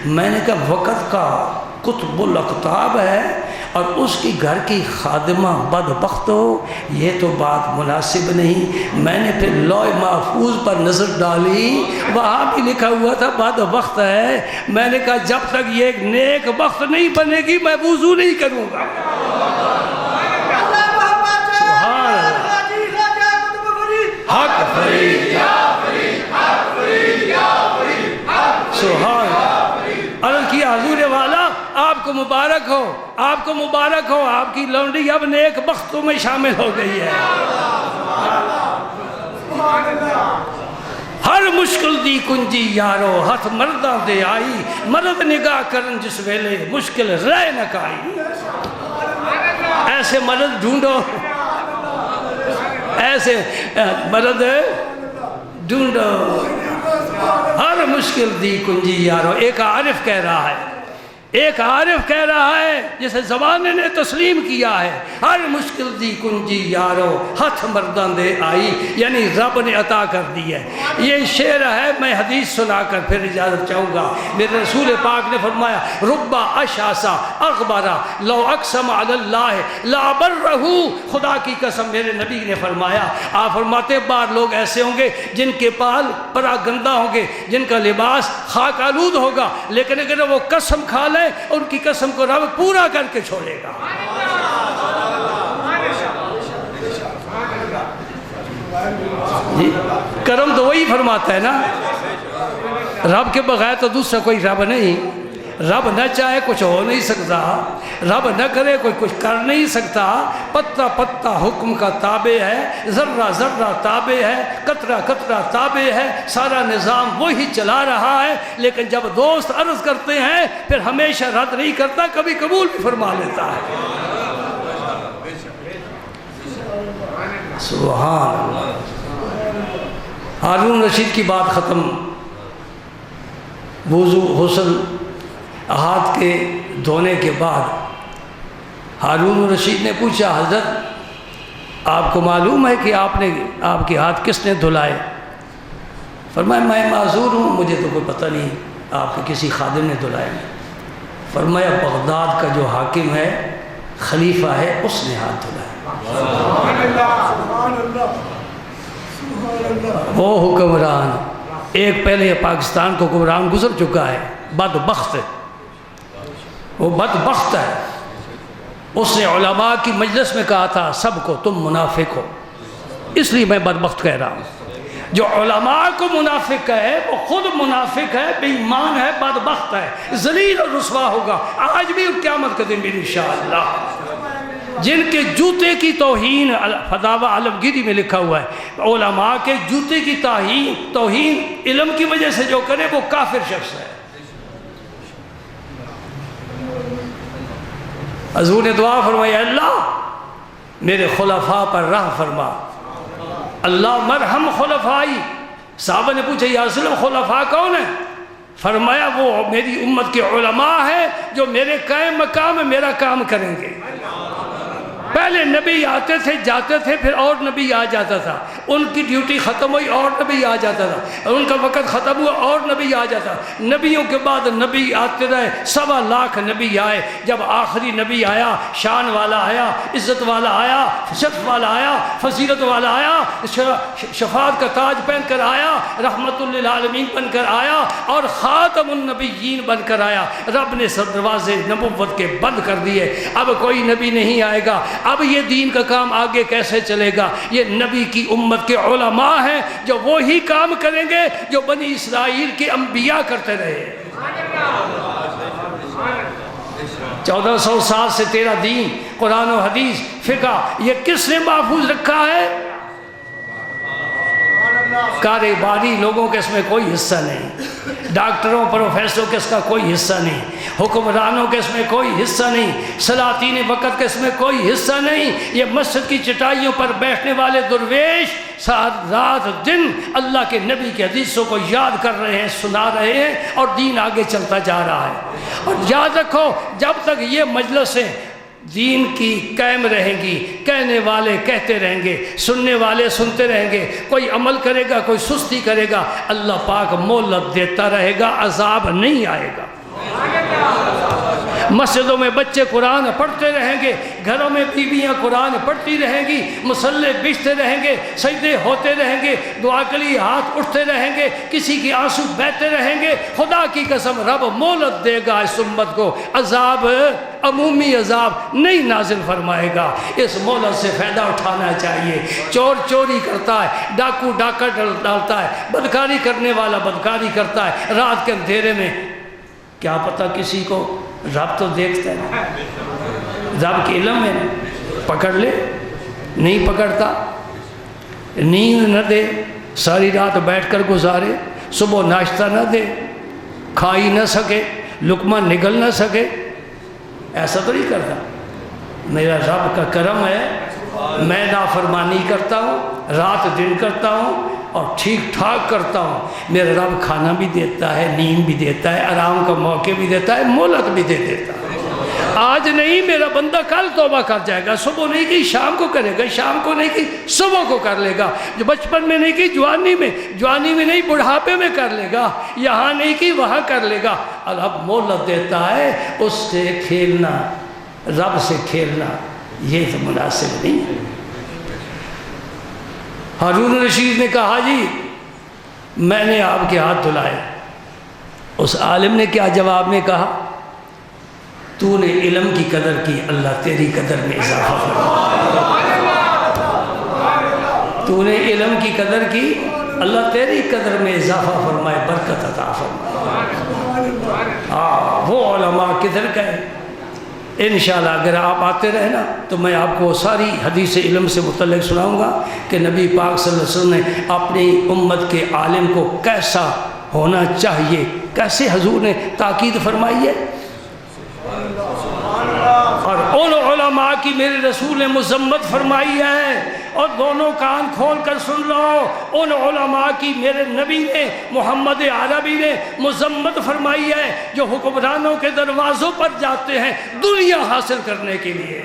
میں نے کہا وقت کا قطب الاقطاب ہے اور اس کی گھر کی خادمہ بدبخت ہو، یہ تو بات مناسب نہیں۔ میں نے پھر لوح محفوظ پر نظر ڈالی، وہاں بھی لکھا ہوا تھا بدبخت ہے۔ میں نے کہا جب تک یہ ایک نیک بخت نہیں بنے گی میں وضو نہیں کروں گا۔ حق فرید یا فرید، حق فرید یا فرید، سبحان اللہ۔ عرض کیا حضور والا آپ کو مبارک ہو، آپ کو مبارک ہو، آپ کی لونڈی اب نیک بختوں میں شامل ہو گئی ہے۔ ہر مشکل دی کنجی یارو، ہتھ مرداں دے آئی، مرد نگاہ کرن جس ویلے مشکل رہ نہ کائی۔ ایسے مرد ڈھونڈو، ایسے مرد ڈھونڈو، ہر مشکل دی کنجی یارو۔ ایک عارف کہہ رہا ہے، ایک عارف کہہ رہا ہے جسے زمانے نے تسلیم کیا ہے، ہر مشکل دی کنجی یارو، ہتھ مردان دے آئی، یعنی رب نے عطا کر دی ہے۔ یہ شعر ہے، میں حدیث سنا کر پھر اجازت چاہوں گا۔ میرے رسول پاک نے فرمایا ربا اشعثا اغبرا لو اقسم علی اللہ لا برہ۔ خدا کی قسم میرے نبی نے فرمایا، آپ فرماتے بار لوگ ایسے ہوں گے جن کے بال بڑا گندا ہوں گے، جن کا لباس خاک آلود ہوگا، لیکن اگر وہ قسم کھا لے ان کی قسم کو رب پورا کر کے چھوڑے گا۔ جی کرم تو وہی فرماتا ہے نا، رب کے بغیر تو دوسرا کوئی رب نہیں۔ رب نہ چاہے کچھ ہو نہیں سکتا، رب نہ کرے کوئی کچھ کر نہیں سکتا۔ پتا پتا حکم کا تابع ہے، ذرہ ذرہ تابع ہے، قطرہ قطرہ تابع ہے، سارا نظام وہی چلا رہا ہے۔ لیکن جب دوست عرض کرتے ہیں پھر ہمیشہ رد نہیں کرتا، کبھی قبول بھی فرما لیتا ہے۔ سبحان اللہ۔ ہارون رشید کی بات ختم۔ وضو غسل ہاتھ کے دھونے کے بعد ہارون رشید نے پوچھا حضرت آپ کو معلوم ہے کہ آپ کے ہاتھ کس نے دھلائے؟ فرمایا میں معذور ہوں، مجھے تو کوئی پتہ نہیں آپ کے کسی خادم نے دھلائے۔ فرمایا بغداد کا جو حاکم ہے، خلیفہ ہے، اس نے ہاتھ دھلائے۔ وہ حکمران، ایک پہلے پاکستان کو حکمران گزر چکا ہے، بدبخت، وہ بدبخت ہے۔ اس نے علماء کی مجلس میں کہا تھا سب کو تم منافق ہو، اس لیے میں بدبخت کہہ رہا ہوں۔ جو علماء کو منافق ہے وہ خود منافق ہے، بے ایمان ہے، بدبخت ہے، ذلیل اور رسوا ہوگا آج بھی اور قیامت کے دن بھی انشاءاللہ۔ جن کے جوتے کی توہین فتاوی عالمگیری میں لکھا ہوا ہے، علماء کے جوتے کی توہین علم کی وجہ سے جو کرے وہ کافر شخص ہے۔ حضور نے دعا فرمائی اللہ میرے خلفاء پر رحم فرما، اللہ مرحم خلفائی۔ صحابہ نے پوچھا یا رسول اللہ خلفاء کون ہیں؟ فرمایا وہ میری امت کے علماء ہیں جو میرے قائم مقام میں میرا کام کریں گے۔ پہلے نبی آتے تھے جاتے تھے، پھر اور نبی آ جاتا تھا، ان کی ڈیوٹی ختم ہوئی اور نبی آ جاتا تھا، ان کا وقت ختم ہوا اور نبی آ جاتا۔ نبیوں کے بعد نبی آتے رہے، 1.25 لاکھ نبی آئے۔ جب آخری نبی آیا، شان والا آیا، عزت والا آیا، شرف والا آیا، فضیلت والا آیا، شفاعت کا تاج پہن کر آیا، رحمت للعالمین بن کر آیا، اور خاتم النبیین بن کر آیا۔ رب نے سب دروازے نبوت کے بند کر دیے، اب کوئی نبی نہیں آئے گا۔ اب یہ دین کا کام آگے کیسے چلے گا؟ یہ نبی کی امت کے علماء ہیں جو وہی کام کریں گے جو بنی اسرائیل کے انبیاء کرتے رہے۔ 1400 سال سے تیرا دین، قرآن و حدیث، فقہ، یہ کس نے محفوظ رکھا ہے؟ کاروباری لوگوں کے اس میں کوئی حصہ نہیں، ڈاکٹروں پروفیسروں کے اس کا کوئی حصہ نہیں، حکمرانوں کے اس میں کوئی حصہ نہیں، سلاطین وقت کے اس میں کوئی حصہ نہیں۔ یہ مسجد کی چٹائیوں پر بیٹھنے والے درویش رات دن اللہ کے نبی کے حدیثوں کو یاد کر رہے ہیں، سنا رہے ہیں، اور دین آگے چلتا جا رہا ہے۔ اور یاد رکھو جب تک یہ مجلسیں دین کی قائم رہیں گی، کہنے والے کہتے رہیں گے، سننے والے سنتے رہیں گے، کوئی عمل کرے گا کوئی سستی کرے گا، اللہ پاک مہلت دیتا رہے گا، عذاب نہیں آئے گا۔ مسجدوں میں بچے قرآن پڑھتے رہیں گے، گھروں میں بیویاں قرآن پڑھتی رہیں گی، مصلے بچھتے رہیں گے، سجدے ہوتے رہیں گے، دعا کے لیے ہاتھ اٹھتے رہیں گے، کسی کی آنسو بہتے رہیں گے۔ خدا کی قسم رب مہلت دے گا اس امت کو، عذاب عمومی عذاب نہیں نازل فرمائے گا۔ اس مہلت سے فائدہ اٹھانا چاہیے۔ چور چوری کرتا ہے، ڈاکو ڈاکہ ڈالتا ہے، بدکاری کرنے والا بدکاری کرتا ہے، رات کے اندھیرے میں کیا پتہ کسی کو رب تو دیکھتا ہے، رب کے علم میں پکڑ لے، نہیں پکڑتا، نیند نہ دے، ساری رات بیٹھ کر گزارے، صبح ناشتہ نہ دے، کھا ہی نہ سکے، لقمہ نگل نہ سکے، ایسا تو نہیں کرتا۔ میرا رب کا کرم ہے، میں نافرمانی کرتا ہوں، رات دن کرتا ہوں اور ٹھیک ٹھاک کرتا ہوں، میرا رب کھانا بھی دیتا ہے، نیند بھی دیتا ہے، آرام کا موقع بھی دیتا ہے، مہلت بھی دے دیتا ہے۔ آج نہیں میرا بندہ کل توبہ کر جائے گا، صبح نہیں کی شام کو کرے گا، شام کو نہیں کی صبح کو کر لے گا، جو بچپن میں نہیں کی جوانی میں نہیں بڑھاپے میں کر لے گا، یہاں نہیں کی وہاں کر لے گا۔ رب مہلت دیتا ہے، اس سے کھیلنا، رب سے کھیلنا یہ تو مناسب نہیں ہے۔ ہارون رشید نے کہا جی میں نے آپ کے ہاتھ دھلائے، اس عالم نے کیا جواب میں کہا؟ تو نے علم کی قدر کی، اللہ تیری قدر میں اضافہ فرمائے۔ تو نے علم کی قدر کی، اللہ تیری قدر میں اضافہ فرمائے، برکت عطا فرمائے۔ وہ علماء کدھر گئے؟ انشاءاللہ اگر آپ آتے رہے نا تو میں آپ کو ساری حدیث علم سے متعلق سناؤں گا کہ نبی پاک صلی اللہ علیہ وسلم نے اپنی امت کے عالم کو کیسا ہونا چاہیے، کیسے حضور نے تاکید فرمائی ہے، اور ان علماء کی میرے رسول نے مذمت فرمائی ہے۔ اور دونوں کان کھول کر سن لو، ان علماء کی میرے نبی نے، محمد عربی نے مذمت فرمائی ہے جو حکمرانوں کے دروازوں پر جاتے ہیں دنیا حاصل کرنے کے لیے۔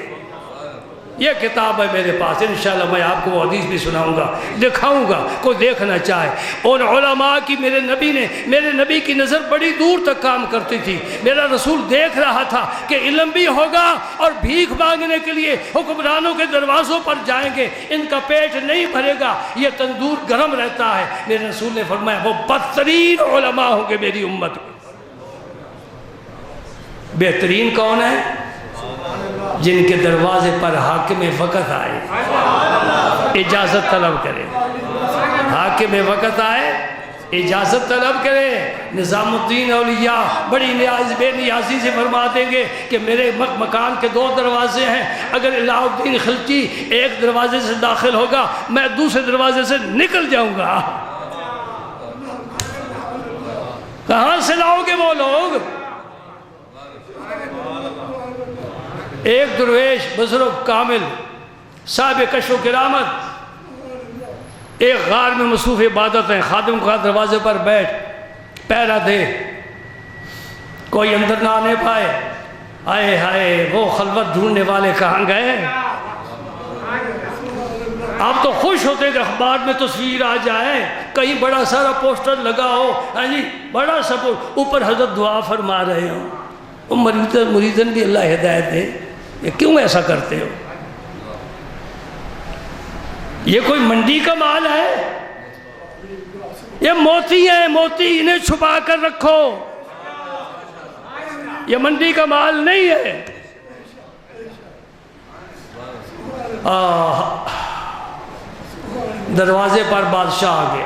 یہ کتاب ہے میرے پاس، انشاءاللہ میں آپ کو وہ حدیث بھی سناؤں گا، دکھاؤں گا، کوئی دیکھنا چاہے۔ ان علماء کی میرے نبی کی نظر بڑی دور تک کام کرتی تھی۔ میرا رسول دیکھ رہا تھا کہ علم بھی ہوگا اور بھیک مانگنے کے لیے حکمرانوں کے دروازوں پر جائیں گے، ان کا پیٹ نہیں بھرے گا، یہ تندور گرم رہتا ہے۔ میرے رسول نے فرمایا وہ بدترین علماء ہوں گے میری امت میں۔ بہترین کون ہے؟ جن کے دروازے پر حاکم وقت آئے، اجازت طلب کرے، حاکم وقت آئے اجازت طلب کرے۔ نظام الدین اولیاء بڑی بے نیازی سے فرما دیں گے کہ میرے مکان کے 2 دروازے ہیں، اگر الہ الدین خلجی ایک دروازے سے داخل ہوگا میں دوسرے دروازے سے نکل جاؤں گا۔ کہاں سے لاؤ گے وہ لوگ؟ ایک درویش بزرگ کامل صاحب کشف و کرامت ایک غار میں مصروف عبادت ہیں، خادم کا دروازے پر بیٹھ پہرا دے، کوئی اندر نہ آنے پائے۔ آئے ہائے وہ خلوت ڈھونڈنے والے کہاں گئے؟ آپ تو خوش ہوتے کہ اخبار میں تصویر آ جائے، کہیں بڑا سارا پوسٹر لگا ہو، ہاں جی بڑا سا اوپر حضرت دعا فرما رہے ہوں، وہ مریدن بھی اللہ ہدایت دے، یہ کیوں ایسا کرتے ہو؟ یہ کوئی منڈی کا مال ہے؟ یہ موتی ہیں، موتی، انہیں چھپا کر رکھو، یہ منڈی کا مال نہیں ہے۔ دروازے پر بادشاہ آ گیا،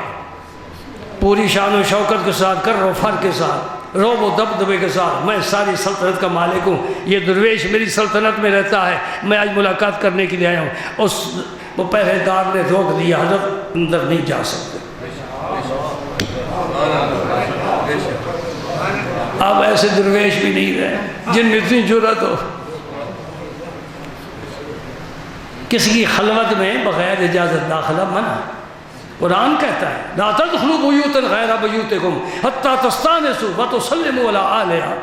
پوری شان و شوکت کے ساتھ، کر و فر کے ساتھ، روب و دبدبے کے ساتھ، میں ساری سلطنت کا مالک ہوں، یہ درویش میری سلطنت میں رہتا ہے، میں آج ملاقات کرنے کے لیے آیا ہوں۔ وہ پہرے دار نے روک دیا، حضرت اندر نہیں جا سکتے۔ اب ایسے درویش بھی نہیں رہے جن میں اتنی جرأت ہو کسی کی خلوت میں بغیر اجازت داخلہ منع۔ قرآن کہتا ہے لا تدخلوا بیوتا غیر بیوتکم حتی تستانسوا وتسلموا علی اہلہا،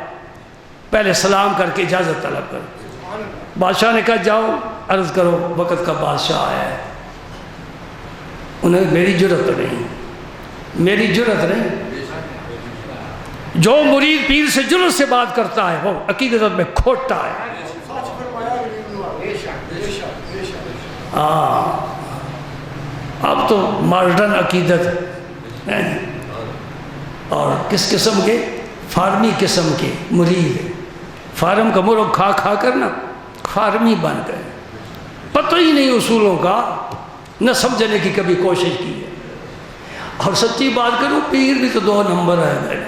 پہلے سلام کر کے اجازت طلب کرو۔ بادشاہ نے کہا جاؤ عرض کرو وقت کا بادشاہ آیا ہے۔ انہیں میری جرأت نہیں، میری جرأت نہیں۔ جو مرید پیر سے جرأت سے بات کرتا ہے وہ عقیدت میں کھوٹا ہے۔ اب تو ماڈرن عقیدت اور کس قسم کے؟ فارمی قسم کے مرید، فارم کا مرغ کھا کھا کر نا فارمی بن گئے، پتہ ہی نہیں اصولوں کا، نہ سمجھنے کی کبھی کوشش کی ہے۔ اور سچی بات کروں پیر بھی تو دو نمبر ہے،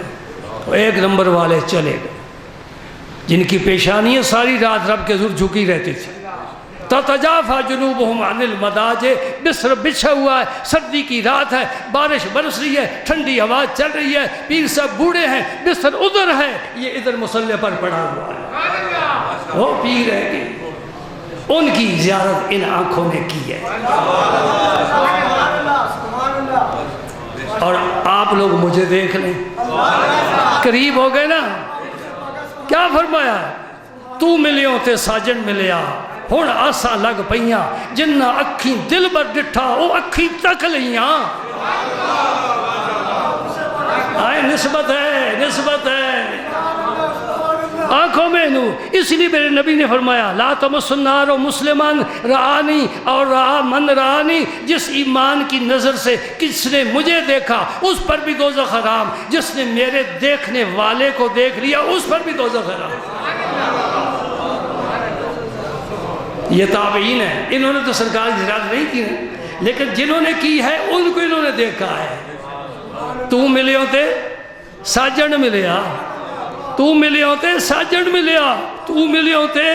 ایک نمبر والے چلے گئے جن کی پیشانیاں ساری رات رب کے حضور جھکی رہتی تھی۔ تتجافا جنوبہم عن المضاجع، بستر بچھا ہوا ہے، سردی کی رات ہے، بارش برس رہی ہے، ٹھنڈی ہوا چل رہی ہے، پیر صاحب بوڑھے ہیں، بستر ادھر ہے، یہ ادھر مصلی پر پڑا ہوا ہے۔ وہ پیر ہے کہ ان کی زیارت ان آنکھوں نے کی ہے۔ اور آپ لوگ مجھے دیکھ لیں، قریب ہو گئے نا، کیا فرمایا؟ تو ملیوں تے ساجن ملیا، ہون آسا لگ پئیاں، جنہ اکھیں دل بر ڈٹھا او اکھیں تک لیاں۔ آئے نسبت ہے، نسبت ہے آنکھوں میں نو۔ اس لیے میرے نبی نے فرمایا لا تمس النار مسلمان رآنی اور رآ من رآنی، جس ایمان کی نظر سے کس نے مجھے دیکھا اس پر بھی دوزخ حرام، جس نے میرے دیکھنے والے کو دیکھ لیا اس پر بھی دوزخ حرام۔ یہ تابعین ہیں، انہوں نے تو سرکار کی زیارت نہیں کی ہے، لیکن جنہوں نے کی ہے ان کو انہوں نے دیکھا ہے۔ تو ملیوں تے ساجن ملیا، تو ملیوں تے ساجن ملیا، تو ملیوں تے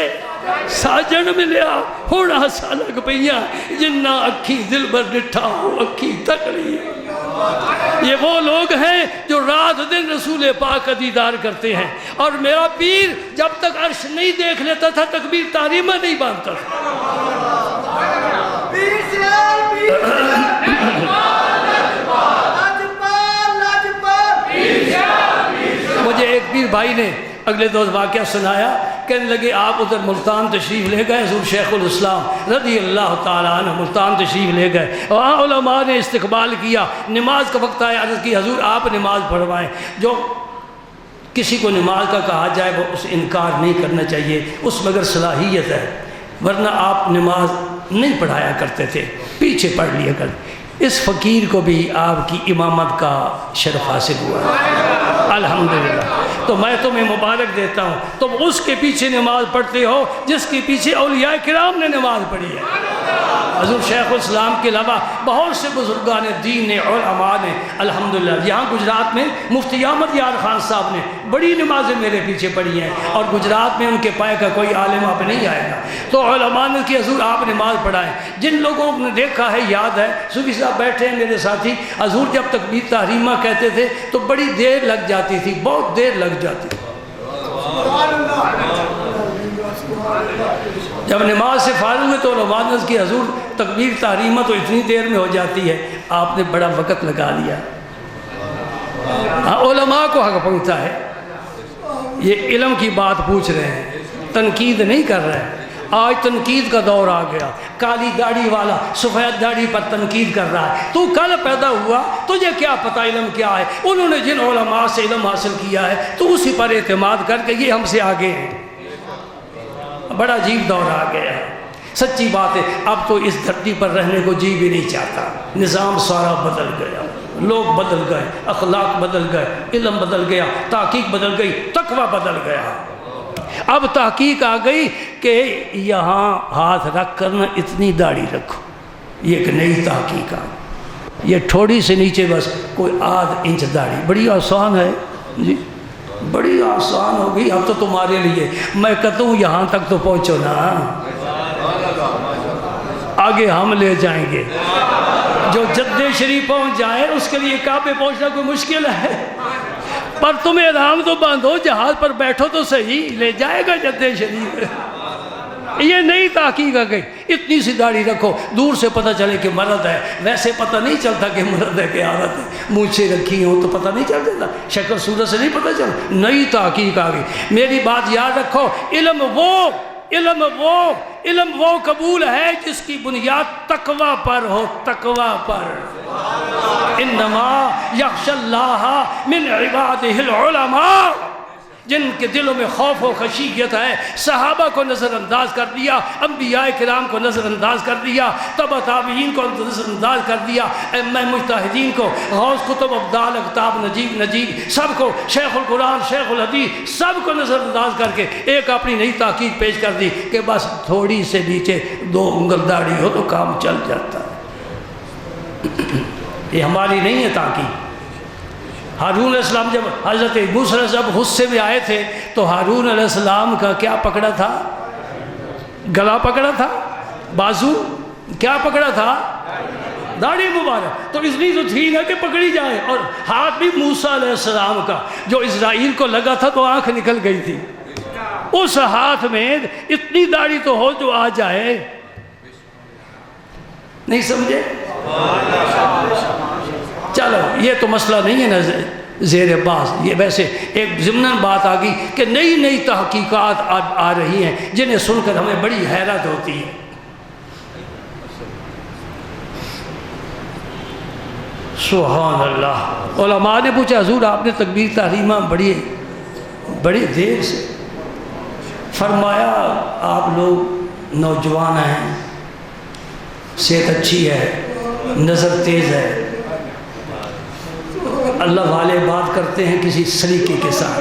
ساجن ملیا، ہونا ہسا لگ پئیاں، جنہ اکھی دل بر ڈٹھا ہو اکھی تک لیا۔ یہ وہ لوگ ہیں جو رات دن رسول پاک کا دیدار کرتے ہیں، اور میرا پیر جب تک عرش نہیں دیکھ لیتا تھا تکبیر تحریمہ نہیں باندھتا تھا۔ مجھے ایک پیر بھائی نے اگلے دوست واقعہ سنایا، کہنے لگے آپ ادھر ملتان تشریف لے گئے، حضور شیخ الاسلام رضی اللہ تعالیٰ عنہ ملتان تشریف لے گئے، وہاں علماء نے استقبال کیا، نماز کا وقت آیا، عرض کی حضور آپ نماز پڑھوائیں۔ جو کسی کو نماز کا کہا جائے وہ اس انکار نہیں کرنا چاہیے، اس میں اگر صلاحیت ہے، ورنہ آپ نماز نہیں پڑھایا کرتے تھے، پیچھے پڑھ لیا کرتے۔ اس فقیر کو بھی آپ کی امامت کا شرف حاصل ہوا، الحمدللہ۔ تو میں تمہیں مبارک دیتا ہوں، تم اس کے پیچھے نماز پڑھتے ہو جس کے پیچھے اولیاء کرام نے نماز پڑھی ہے۔ حضور شیخ الاسلام کے علاوہ بہت سے بزرگان دین نے، علماء نے، الحمدللہ۔ یہاں گجرات میں مفتی احمد یار خان صاحب نے بڑی نمازیں میرے پیچھے پڑھی ہیں، اور گجرات میں ان کے پائے کا کوئی عالم آپ نہیں آئے گا۔ تو علماء نے کہ حضور آپ نماز پڑھائیں۔ جن لوگوں نے دیکھا ہے یاد ہے، صوفی صاحب بیٹھے ہیں میرے ساتھی، حضور جب تکبیر تحریمہ کہتے تھے تو بڑی دیر لگ جاتی تھی، بہت دیر لگ جاتی تھی۔ جب نماز سے فارغ ہوئے تو علماء نے کی حضور تکبیر تحریمہ تو اتنی دیر میں ہو جاتی ہے، آپ نے بڑا وقت لگا لیا۔ علماء کو حق پہنچتا ہے، یہ علم کی بات پوچھ رہے ہیں، تنقید نہیں کر رہے ہیں۔ آج تنقید کا دور آ گیا، کالی داڑھی والا سفید داڑھی پر تنقید کر رہا ہے۔ تو کل پیدا ہوا، تجھے کیا پتہ علم کیا ہے؟ انہوں نے جن علماء سے علم حاصل کیا ہے تو اسی پر اعتماد کر کے یہ ہم سے آگے ہیں۔ بڑا عجیب دور آ گیا ہے، سچی بات ہے۔ اب تو اس دھرتی پر رہنے کو جی بھی نہیں چاہتا، نظام سارا بدل گیا، لوگ بدل گئے، اخلاق بدل گئے، علم بدل گیا، تحقیق بدل گئی، تقوی بدل گیا۔ اب تحقیق آ گئی کہ یہاں ہاتھ رکھ کر نہ اتنی داڑھی رکھو، یہ ایک نئی تحقیق آ گئی۔ یہ تھوڑی سے نیچے بس کوئی آدھ انچ داڑھی، بڑی آسان ہے جی، بڑی آسان ہو گئی اب تو تمہارے لیے۔ میں کہتا ہوں یہاں تک تو پہنچو نا، آگے ہم لے جائیں گے۔ جو جدہ شریف پہنچ جائے اس کے لیے کعبے پہنچنا کوئی مشکل ہے، پر تمہیں احرام تو باندھو، جہاز پر بیٹھو تو صحیح، لے جائے گا جدہ شریف۔ یہ نئی تحقیق آ گئی، اتنی سی داڑھی رکھو، دور سے پتہ چلے کہ مرد ہے، ویسے پتہ نہیں چلتا کہ مرد ہے کہ عورت ہے، مونچھیں رکھی ہوں تو پتہ نہیں چل جاتا، شکل صورت سے نہیں پتہ چلتا، نئی تحقیق آ گئی۔ میری بات یاد رکھو، علم وہ قبول ہے جس کی بنیاد تقوی پر ہو، تقوی پر۔ انما یخشی اللہ من عبادہ العلماء، جن کے دلوں میں خوف و خشیت ہے۔ صحابہ کو نظر انداز کر دیا، انبیاء کرام کو نظر انداز کر دیا، تبع تابعین کو نظر انداز کر دیا، ائمہ مجتہدین کو، غوث کتب ابدال اقطاب نجیب سب کو، شیخ القرآن شیخ الحدیث سب کو نظر انداز کر کے ایک اپنی نئی تحقیق پیش کر دی کہ بس تھوڑی سے نیچے 2 انگل داڑھی ہو تو کام چل جاتا ہے۔ یہ ہماری نہیں ہے تحقیق۔ ہارون علیہ السلام جب حضرت موسیٰ علیہ السلام غصے میں آئے تھے تو ہارون علیہ السلام کا کیا پکڑا تھا؟ گلا پکڑا تھا، بازو کیا پکڑا تھا؟ داڑھی مبارک۔ تو اتنی تو تھی نا کہ پکڑی جائے، اور ہاتھ بھی موسیٰ علیہ السلام کا جو اسرائیل کو لگا تھا تو آنکھ نکل گئی تھی، اس ہاتھ میں اتنی داڑھی تو ہو جو آ جائے۔ نہیں سمجھے؟ چلو یہ تو مسئلہ نہیں ہے نا زیر باز، یہ ویسے ایک ضمناً بات آ گئی کہ نئی نئی تحقیقات آ رہی ہیں جنہیں سن کر ہمیں بڑی حیرت ہوتی ہے۔ سبحان اللہ۔ علماء نے پوچھا حضور آپ نے تکبیر تحریمہ بڑی دیر سے، فرمایا آپ لوگ نوجوان ہیں، صحت اچھی ہے، نظر تیز ہے، اللہ والے بات کرتے ہیں کسی سلیقے کے ساتھ،